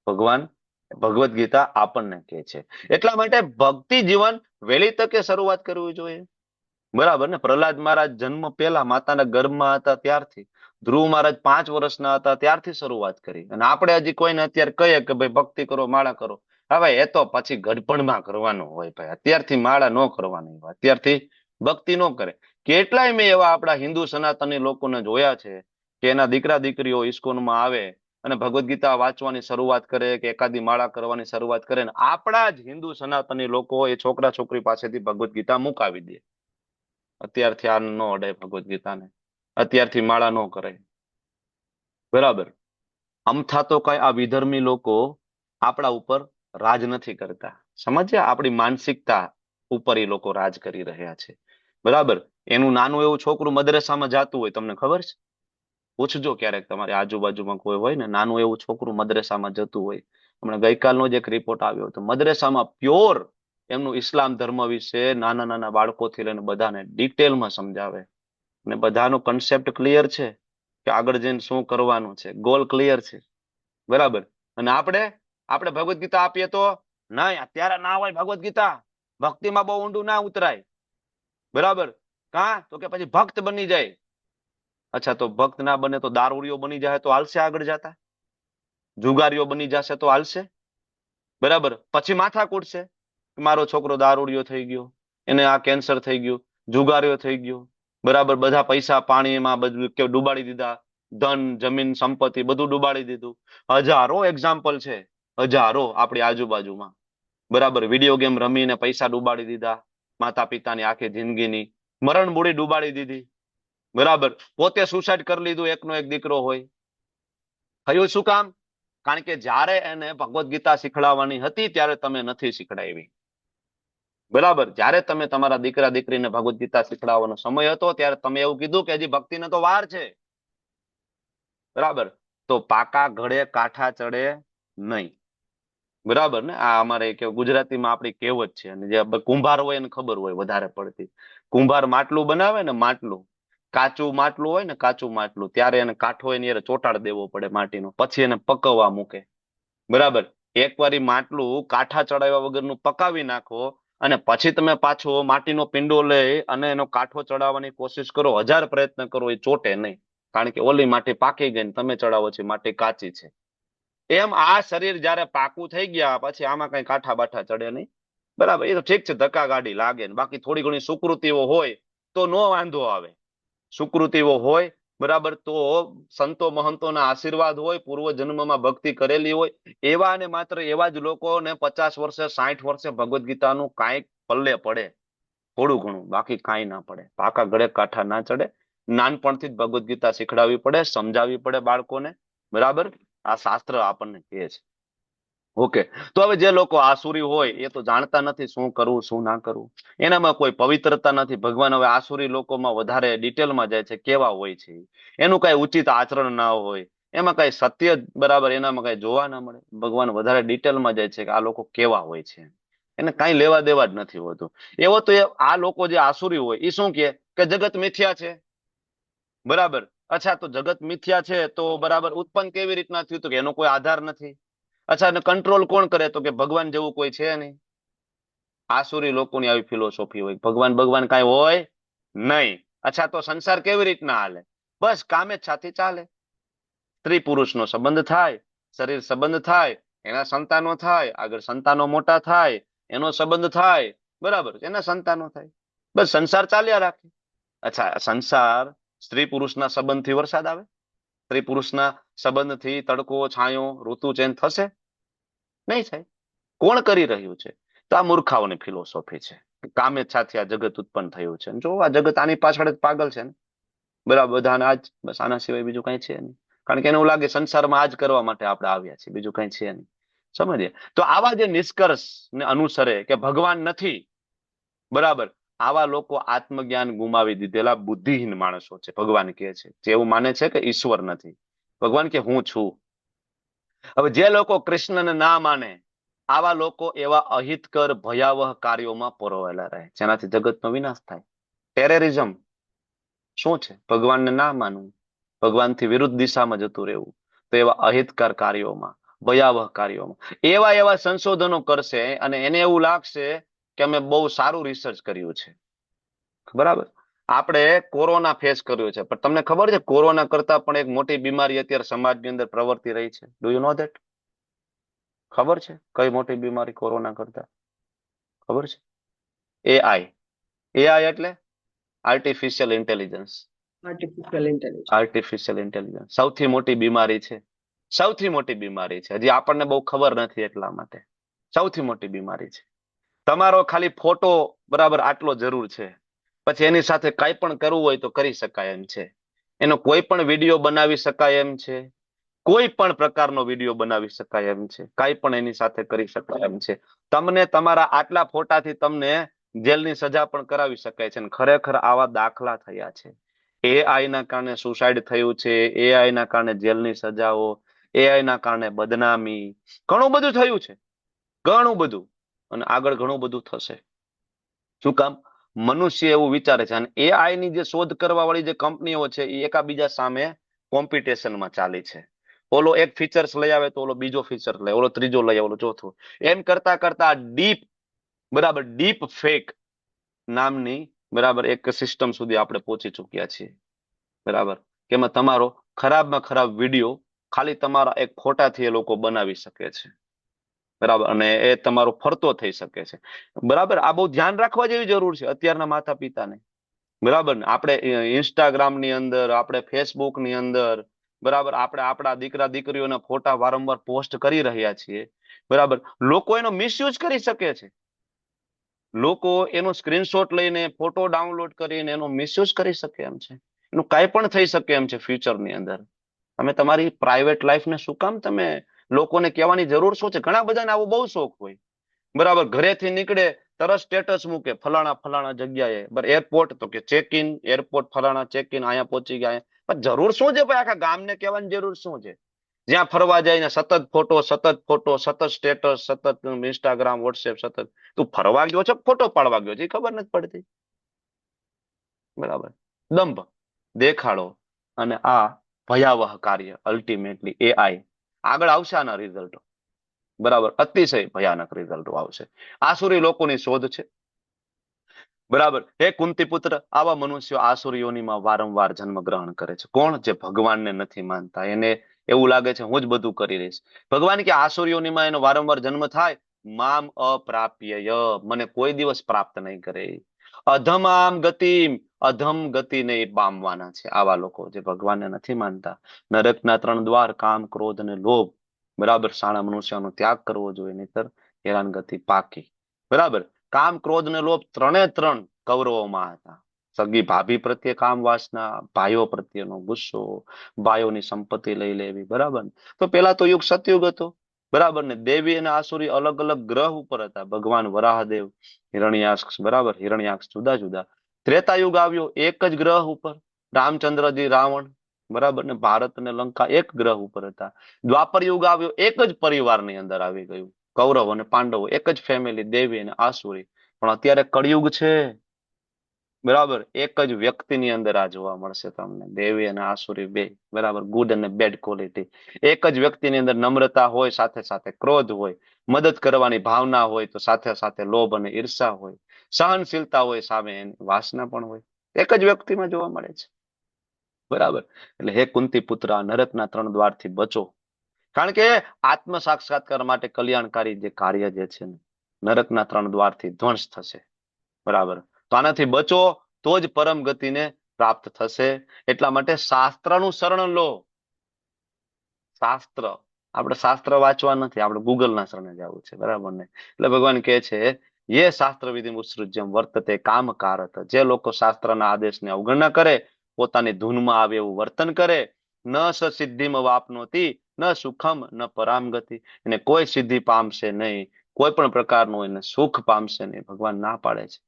ભગવાન ભગવદ ગીતા આપણને કહે છે. એટલા માટે ભક્તિ જીવન વહેલી તકે શરૂઆત કરવી જોઈએ, બરાબર ને. પ્રહલાદ મહારાજ જન્મ પહેલા માતાના ગર્ભમાં હતા ત્યારથી, ધ્રુવ મહારાજ 5 વર્ષના હતા ત્યારથી શરૂઆત કરી. અને આપણે હજી કોઈને અત્યારે કહીએ કે ભાઈ ભક્તિ કરો, માળા કરો, હવે એ તો પછી ગઢપણમાં કરવાનું હોય ભાઈ, અત્યારથી માળા ન કરવાની હોય, અત્યારથી ભક્તિ ન કરે. કેટલાય મેં એવા આપણા હિન્દુ સનાતની લોકોને જોયા છે કે એના દીકરા દીકરીઓ ઇસ્કોનમાં આવે અને ભગવદ ગીતા વાંચવાની શરૂઆત કરે કે એકાદી માળા કરવાની શરૂઆત કરે ને આપણા જ હિન્દુ સનાતની લોકો એ છોકરા છોકરી પાસેથી ભગવદ ગીતા મુકાવી દે. અત્યારથી આ ન અડાય ભગવદ ગીતાને, અત્યારથી માળા ન કરે, બરાબર. અમથા તો કઈ આ વિધર્મી લોકો આપણા ઉપર રાજ નથી કરતા, સમજ્યા? આપણી માનસિકતા ઉપર એ લોકો રાજ કરી રહ્યા છે, બરાબર. એનું નાનું એવું છોકરું મદ્રેસામાં જતું હોય, તમને ખબર છે? પૂછજો ક્યારેક, તમારી આજુબાજુમાં કોઈ હોય ને નાનું એવું છોકરું મદ્રેસામાં જતું હોય. હમણાં ગઈકાલનો જ એક રિપોર્ટ આવ્યો હતો, મદ્રેસામાં પ્યોર એમનું ઇસ્લામ ધર્મ વિશે નાના નાના બાળકોથી લઈને બધાને ડિટેલમાં સમજાવે, અને બધાનો કન્સેપ્ટ ક્લિયર છે કે આગળ જઈને શું કરવાનું છે, ગોલ ક્લિયર છે, બરાબર. અને આપણે ભગવદ ગીતા આપીએ તો નહીં, અત્યારે ના હોય ભગવદ ગીતા, ભક્તિમાં બહુ ઊંડું ના ઉતરાય, બરાબર. તો કે પછી ભક્ત બની જાય. અચ્છા, તો ભક્ત ના બને તો દારૂડિયો બની જાય તો હાલશે? આગળ જતા જુગારીઓ બની જશે તો હાલશે? બરાબર. પછી માથા કૂટશે, મારો છોકરો દારૂડિયો થઈ ગયો, એને આ કેન્સર થઈ ગયું, જુગારીઓ થઈ ગયો, બરાબર. બધા પૈસા પાણીમાં બધું કે ડૂબાડી દીધા, ધન જમીન સંપત્તિ બધું ડૂબાડી દીધું. હજારો એક્ઝામ્પલ છે, હજારો આપણી આજુબાજુમાં, બરાબર. વિડીયો ગેમ રમીને પૈસા ડૂબાડી દીધા, માતા પિતાની આખી જિંદગીની મરણ મૂડી ડૂબાડી દીધી, બરાબર. પોતે સુસાઇડ કરી લીધું, એકનો એક દીકરો હોય. થયું શું કામ? કારણ કે જ્યારે એને ભગવદ ગીતા શીખડાવવાની હતી ત્યારે તમે નથી શીખડાવી, બરાબર. જ્યારે તમે તમારા દીકરા દીકરીને ભગવદ ગીતા શીખડાવવાનો સમય હતો ત્યારે તમે એવું કીધું કે હજી ભક્તિને તો વાર છે, બરાબર. તો પાકા ઘડે કાંઠા ચડે નહીં, બરાબર ને. આ અમારે ગુજરાતીમાં આપણી કહેવત છે, અને જે કુંભાર હોય એને ખબર હોય વધારે પડતી. કુંભાર માટલું બનાવે ને, માટલું કાચું માટલું હોય ને, કાચું માટલું, ત્યારે એને કાઠો એની ચોટાડ દેવો પડે માટીનો, પછી એને પકવવા મૂકે, બરાબર. એકવાર માટલું કાંઠા ચડાવ્યા વગરનું પકાવી નાખો અને પછી તમે પાછો માટીનો પિંડો લઈ અને એનો કાંઠો ચડાવવાની કોશિશ કરો, 1000 પ્રયત્ન કરો, એ ચોટે નહીં, કારણ કે ઓલી માટી પાકી ગઈ ને તમે ચડાવો છો માટી કાચી છે. એમ આ શરીર જયારે પાકું થઈ ગયા પછી આમાં કઈ કાંઠા બાઠા ચડે નહીં, બરાબર. એ તો ઠીક છે, ધક્કા ગાડી લાગે ને, બાકી થોડી ઘણી સુકૃતિઓ હોય તો નો વાંધો આવે. સુકૃતિઓ હોય, બરાબર, તો સંતો મહંતોના આશીર્વાદ હોય, પૂર્વ જન્મમાં ભક્તિ કરેલી હોય, એવા અને માત્ર એવા જ લોકોને 50 વર્ષે 60 વર્ષે ભગવદ ગીતાનું કાંઈક પલ્લે પડે, થોડું ઘણું, બાકી કાંઈ ના પડે. પાકા ગળે કાંઠા ના ચડે. નાનપણથી જ ભગવદ ગીતા શીખડાવવી પડે, સમજાવવી પડે બાળકોને, બરાબર. આ શાસ્ત્ર આપણને કહે છે. ઓકે. તો હવે જે લોકો આસુરી હોય એ તો જાણતા નથી શું કરવું શું ના કરવું, એનામાં કોઈ પવિત્રતા નથી. ભગવાન હવે આસુરી લોકોમાં વધારે ડિટેલમાં જાય છે, કેવા હોય છે, એનું કઈ ઉચિત આચરણ ના હોય, એમાં કઈ સત્ય, બરાબર, એનામાં કઈ જોવા ના મળે. ભગવાન વધારે ડિટેલમાં જાય છે કે આ લોકો કેવા હોય છે, એને કઈ લેવા દેવા જ નથી હોતું. એવો તો આ લોકો જે આસુરી હોય એ શું કે જગત મિથ્યા છે, બરાબર. અચ્છા, તો જગત મિથ્યા છે તો બરાબર ઉત્પન્ન કેવી રીતના થયું? તો કે એનો કોઈ આધાર નથી. અચ્છા, અને કંટ્રોલ કોણ કરે? તો કે ભગવાન જેવું કોઈ છે નહીં. આસુરી લોકોની આવી ફિલોસોફી હોય, ભગવાન કાંઈ હોય નહીં. અચ્છા, તો સંસાર કેવી રીતના હાલે? બસ કામે જ છાતી ચાલે. સ્ત્રી પુરુષનો સંબંધ થાય, શરીર સંબંધ થાય, એના સંતાનો થાય, આગળ સંતાનો મોટા થાય, એનો સંબંધ થાય, બરાબર, એના સંતાનો થાય, બસ સંસાર ચાલ્યા રાખે. અચ્છા, સંસાર સ્ત્રી પુરુષના સંબંધથી વરસાદ આવે? સ્ત્રી પુરુષના સંબંધથી તડકો છાંયો ઋતુ ચેન્જ થશે? નહીં થાય. કોણ કરી રહ્યું છે? તો આ મૂર્ખાઓની ફિલોસોફી છે. કામેચ્છાથી આ જગત ઉત્પન્ન થયું છે. જો આ જગત આની પાછળ જ પાગલ છે ને, બરાબર, બધાને આજ, બસ આના સિવાય બીજું કઈ છે નહીં. કારણ કે એને એવું લાગે સંસારમાં આજ કરવા માટે આપણે આવ્યા છીએ, બીજું કઈ છે નહીં. સમજીએ? તો આવા જે નિષ્કર્ષ ને અનુસરે કે ભગવાન નથી, બરાબર, આવા લોકો આત્મજ્ઞાન ગુમાવી દીધેલા બુદ્ધિહીન માણસો છે. ભગવાન કહે છે, જે એવું માને છે કે ઈશ્વર નથી. ભગવાન કે હું છું. હવે જે લોકો કૃષ્ણને ના માને, આવા લોકો એવા અહિતકર ભયાવહ કાર્યોમાં પરોવાયેલા રહે, જેનાથી જગતનો વિનાશ થાય. ટેરરિઝમ શું છે? ભગવાનને ના માનવું, ભગવાનથી વિરુદ્ધ દિશામાં જતું રહેવું. તો એવા અહિતકાર કાર્યોમાં, ભયાવહ કાર્યોમાં એવા સંશોધનો કરશે અને એને એવું લાગશે કે અમે બહુ સારું રિસર્ચ કર્યું છે. બરાબર, આપણે કોરોના ફેસ કર્યો છે, પણ તમને ખબર છે કોરોના કરતા પણ એક મોટી બીમારી અત્યારે સમાજની અંદર પ્રવર્તી રહી છે? Do you know that? ખબર છે કઈ મોટી બીમારી કોરોના કરતા? ખબર છે? એઆઈ. એઆઈ એટલે આર્ટિફિશિયલ ઇન્ટેલિજન્સ. આર્ટિફિશિયલ ઇન્ટેલિજન્સ સૌથી મોટી બીમારી છે. સૌથી મોટી બીમારી છે. હજી આપણને બહુ ખબર નથી, એટલા માટે સૌથી મોટી બીમારી છે. તમારો ખાલી ફોટો, બરાબર, આટલો જરૂર છે. પછી એની સાથે કઈ પણ કરવું હોય તો કરી શકાય એમ છે. એનો કોઈ પણ વિડીયો બનાવી શકાય એમ છે. કોઈ પણ પ્રકારનો વિડીયો બનાવી શકાય એમ છે. કઈ પણ એની સાથે કરી શકાય એમ છે. તમને તમારા આટલા ફોટાથી તમને જેલની સજા પણ કરાવી શકાય છે. ખરેખર આવા દાખલા થયા છે. એઆઈ ના કારણે સુસાઇડ થયું છે. એઆઈ ના કારણે જેલની સજાઓ, એઆઈ ના કારણે બદનામી, ઘણું બધું થયું છે. ઘણું બધું. અને આગળ ઘણું બધું થશે. શું કામ? મનુષ્ય એવું વિચારે છે. અને એઆઈ ની જે શોધ કરવા વાળી જે કંપનીઓ છે એ એકાબીજા સામે કોમ્પિટિશનમાં ચાલી છે. ઓલો એક ફીચર્સ લઈ આવે તો ઓલો બીજો ફીચર લે, ઓલો ત્રીજો લઈ આવે, ઓલો ચોથો. એમ કરતા કરતા ડીપ, બરાબર, ડીપ ફેક નામની, બરાબર, એક સિસ્ટમ સુધી આપણે પહોંચી ચુક્યા છીએ. બરાબર, કે એમાં તમારો ખરાબમાં ખરાબ વિડીયો ખાલી તમારા એક ફોટાથી એ લોકો બનાવી શકે છે. બરાબર, અને એ તમારો ફરતો થઈ શકે છે. બરાબર, આ બહુ ધ્યાન રાખવા જેવી જરૂર છે અત્યારના માતા પિતાને. બરાબર ને, આપણે ઇન્સ્ટાગ્રામ ની અંદર, આપણે ફેસબુક ની અંદર, બરાબર, આપણે આપણા દીકરા દીકરીઓના ફોટા વારંવાર પોસ્ટ કરી રહ્યા છીએ. બરાબર, લોકો એનો મિસયુઝ કરી શકે છે. લોકો એનો સ્ક્રીનશોટ લઈને, ફોટો ડાઉનલોડ કરીને એનો મિસયુઝ કરી શકે એમ છે. એનું કાંઈ પણ થઈ શકે એમ છે ફ્યુચરની અંદર. તમે તમારી પ્રાઇવેટ લાઈફને શું કામ તમે લોકોને કહેવાની જરૂર શું છે? ઘણા બધાને આવો બહુ શોખ હોય. બરાબર, ઘરેથી નીકળે તરત સ્ટેટસ મૂકે, ફલાણા જગ્યાએ, એરપોર્ટ તો કે ચેક ઇન, એરપોર્ટ ફલાણા ચેક ઇન, અહીંયા પહોંચી ગયા. પણ જરૂર શું છે ભાઈ? આખા ગામને કહેવાની જરૂર શું છે? જ્યાં ફરવા જાય ને સતત ફોટો, સતત સ્ટેટસ, સતત ઇન્સ્ટાગ્રામ, વોટ્સએપ, સતત. તું ફરવા ગયો છો, ફોટો પાડવા ગયો છે, એ ખબર નથી પડતી. બરાબર, દંભ, દેખાડો, અને આ ભયાવહ કાર્ય અલ્ટિમેટલી એઆઈ આગળ આવશે. આના રિઝલ્ટો, બરાબર, અતિશય ભયાનક રિઝલ્ટો આવશે. આસુરી લોકોની શોધ છે. બરાબર, હે કુંતી પુત્ર, આવા મનુષ્યો આસુરીઓનીમાં વારંવાર જન્મ ગ્રહણ કરે છે. કોણ? જે ભગવાનને નથી માનતા. એને એવું લાગે છે હું જ બધું કરી રહીશ. ભગવાન કે આસુરીઓનીમાં એનો વારંવાર જન્મ થાય. મામ અપ્રાપ્ય, મને કોઈ દિવસ પ્રાપ્ત નહીં કરે. અધમામ ગતિ, અધમ ગતિને પામવાના છે આવા લોકો, જે ભગવાનને નથી માનતા. નરકના 3 દ્વાર, કામ, ક્રોધ અને લોભ. બરાબર, સાણા મનુષ્યનો ત્યાગ કરવો જોઈએ, નહીતર હેરાનગતિ પાકી. બરાબર, કામ, ક્રોધ અને લોભ 3 કૌરવોમાં હતા. સગી ભાભી પ્રત્યે કામ વાસના, ભાઈઓ પ્રત્યેનો ગુસ્સો, ભાઈઓની સંપત્તિ લઈ લેવી. બરાબર, તો પેલા તો યુગ સતયુગ હતો. બરાબર ને, દેવી અને આસુરી અલગ અલગ ગ્રહ ઉપર હતા. ભગવાન વરાહદેવ, હિરણ્યાક્ષ, બરાબર, હિરણ્યાક્ષ જુદા જુદા. ત્રેતાયુગ આવ્યો, એક જ ગ્રહ ઉપર રામચંદ્રજી, રાવણ, બરાબર ને, ભારત અને લંકા એક ગ્રહ ઉપર હતા. દ્વાપર યુગ આવ્યો, એક જ પરિવારની અંદર આવી ગયું. કૌરવ અને પાંડવો એક જ ફેમિલી, દેવી અને આસુરી. પણ અત્યારે કળિયુગ છે. બરાબર, એક જ વ્યક્તિની અંદર આ જોવા મળશે તમને, દેવી અને આસુરી બે. બરાબર, ગુડ અને બેડ ક્વોલિટી. એક જ વ્યક્તિની અંદર નમ્રતા હોય, સાથે સાથે ક્રોધ હોય. મદદ કરવાની ભાવના હોય, તો સાથે સાથે લોભ અને ઈર્ષા હોય. સહનશીલતા હોય, સામે એની વાસના પણ હોય. એક જ વ્યક્તિમાં જોવા મળે છે. બરાબર, એટલે હે કુંતી પુત્ર, નરકના 3 દ્વારથી બચો. કારણ કે આત્મ સાક્ષાત્કાર માટે કલ્યાણકારી જે કાર્ય જે છે ને, નરકના 3 દ્વારથી ધ્વંસ થશે. બરાબર, તો આનાથી બચો, તો જ પરમ ગતિને પ્રાપ્ત થશે. એટલા માટે શાસ્ત્રનું શરણ લો. શાસ્ત્ર, આપણે શાસ્ત્ર વાંચવા નથી, આપણે ગૂગલના શરણે જવું છે, બરાબર ને? એટલે ભગવાન કહે છે યે શાસ્ત્ર વિધિ ઉત્સૃજ્યમ વર્તતે કામકારત, જે લોકો શાસ્ત્રના આદેશને અવગણના કરે, પોતાની ધૂનમાં આવે એવું વર્તન કરે, ન સ સિદ્ધિમ વાપનોતી ન સુખમ ન પરામગતિ, એને કોઈ સિદ્ધિ પામશે નહીં, કોઈ પણ પ્રકારનું એને સુખ પામશે નહીં, ભગવાન ના પાડે છે,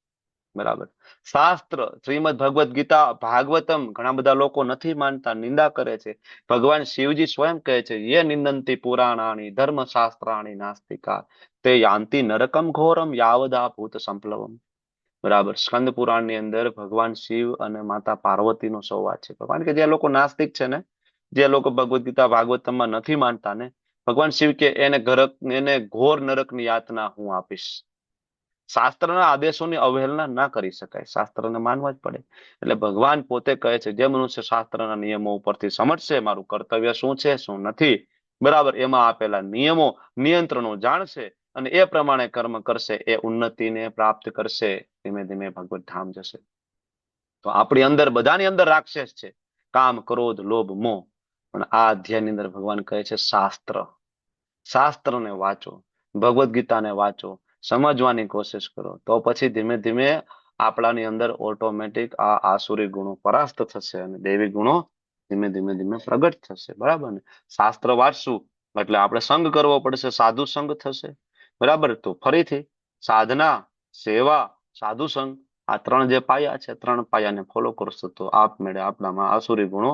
બરાબર? શાસ્ત્ર શ્રીમદ ભગવદ ગીતા ભાગવતમ ઘણા બધા લોકો નથી માનતા, નિંદા કરે છે. ભગવાન શિવજી સ્વયં કહે છે યે નિંદંતી પુરાણાની ધર્મ શાસ્ત્રાણી નાસ્તિકા તે યાંતિ નરકમ ઘોરમ યાવદા ભૂત સંપ્લવમ, બરાબર? સ્કંદ પુરાણની અંદર ભગવાન શિવ અને માતા પાર્વતીનો સંવાદ છે. ભગવાન કે જે લોકો નાસ્તિક છે ને, જે લોકો ભગવદ ગીતા ભાગવતમમાં નથી માનતા ને, ભગવાન શિવ કે એને ઘોર નરકની યાતના હું આપીશ. શાસ્ત્રના આદેશોની અવહેલના ના કરી શકાય, શાસ્ત્રને માનવા જ પડે. એટલે ભગવાન પોતે કહે છે જે મનુષ્ય શાસ્ત્રના નિયમો ઉપરથી સમજશે, મારું કર્તવ્ય શું છે શું નથી, બરાબર, એમાં આપેલા નિયમો નિયંત્રણો જાણશે અને એ પ્રમાણે કર્મ કરશે, એ ઉન્નતિને પ્રાપ્ત કરશે, ધીમે ધીમે ભગવત ધામ જશે. તો આપણી અંદર બધાની અંદર રાક્ષસ છે, કામ, ક્રોધ, લોભ, મોહ, પણ આ અધ્યાયની અંદર ભગવાન કહે છે શાસ્ત્રને વાંચો, ભગવદ ગીતાને વાંચો, સમજવાની કોશિશ કરો, તો પછી ધીમે ધીમે આપણાની અંદર ઓટોમેટિક આ આસુરી ગુણો પરાસ્ત થશે અને દૈવી ગુણો ધીમે ધીમે ધીમે પ્રગટ થશે, બરાબર ને? શાસ્ત્ર વાંચશું એટલે આપણે સંગ કરવો પડશે, સાધુ સંગ થશે, બરાબર? તો ફરીથી સાધના, સેવા, સાધુ સંગ, આ ત્રણ જે પાયા છે, ત્રણ પાયાને ફોલો કરશો તો આપમેળે આપણામાં આસુરી ગુણો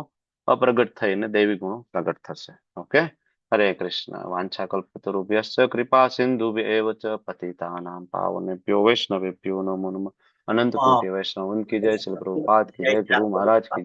અપ્રગટ થઈને દૈવી ગુણો પ્રગટ થશે. ઓકે, હરે કૃષ્ણ. વાંછાકલ્પતરુભ્યશ્ચ કૃપા સિંધુભ્યેવ ચ પતિતાનાં પાવનેભ્યો વૈષ્ણવેભ્યો નમો નમઃ. અનંત કોટિ વૈષ્ણવ કી જય, શ્રી પ્રભુપાદ કી જય, ગુરુ મહારાજ કી જય.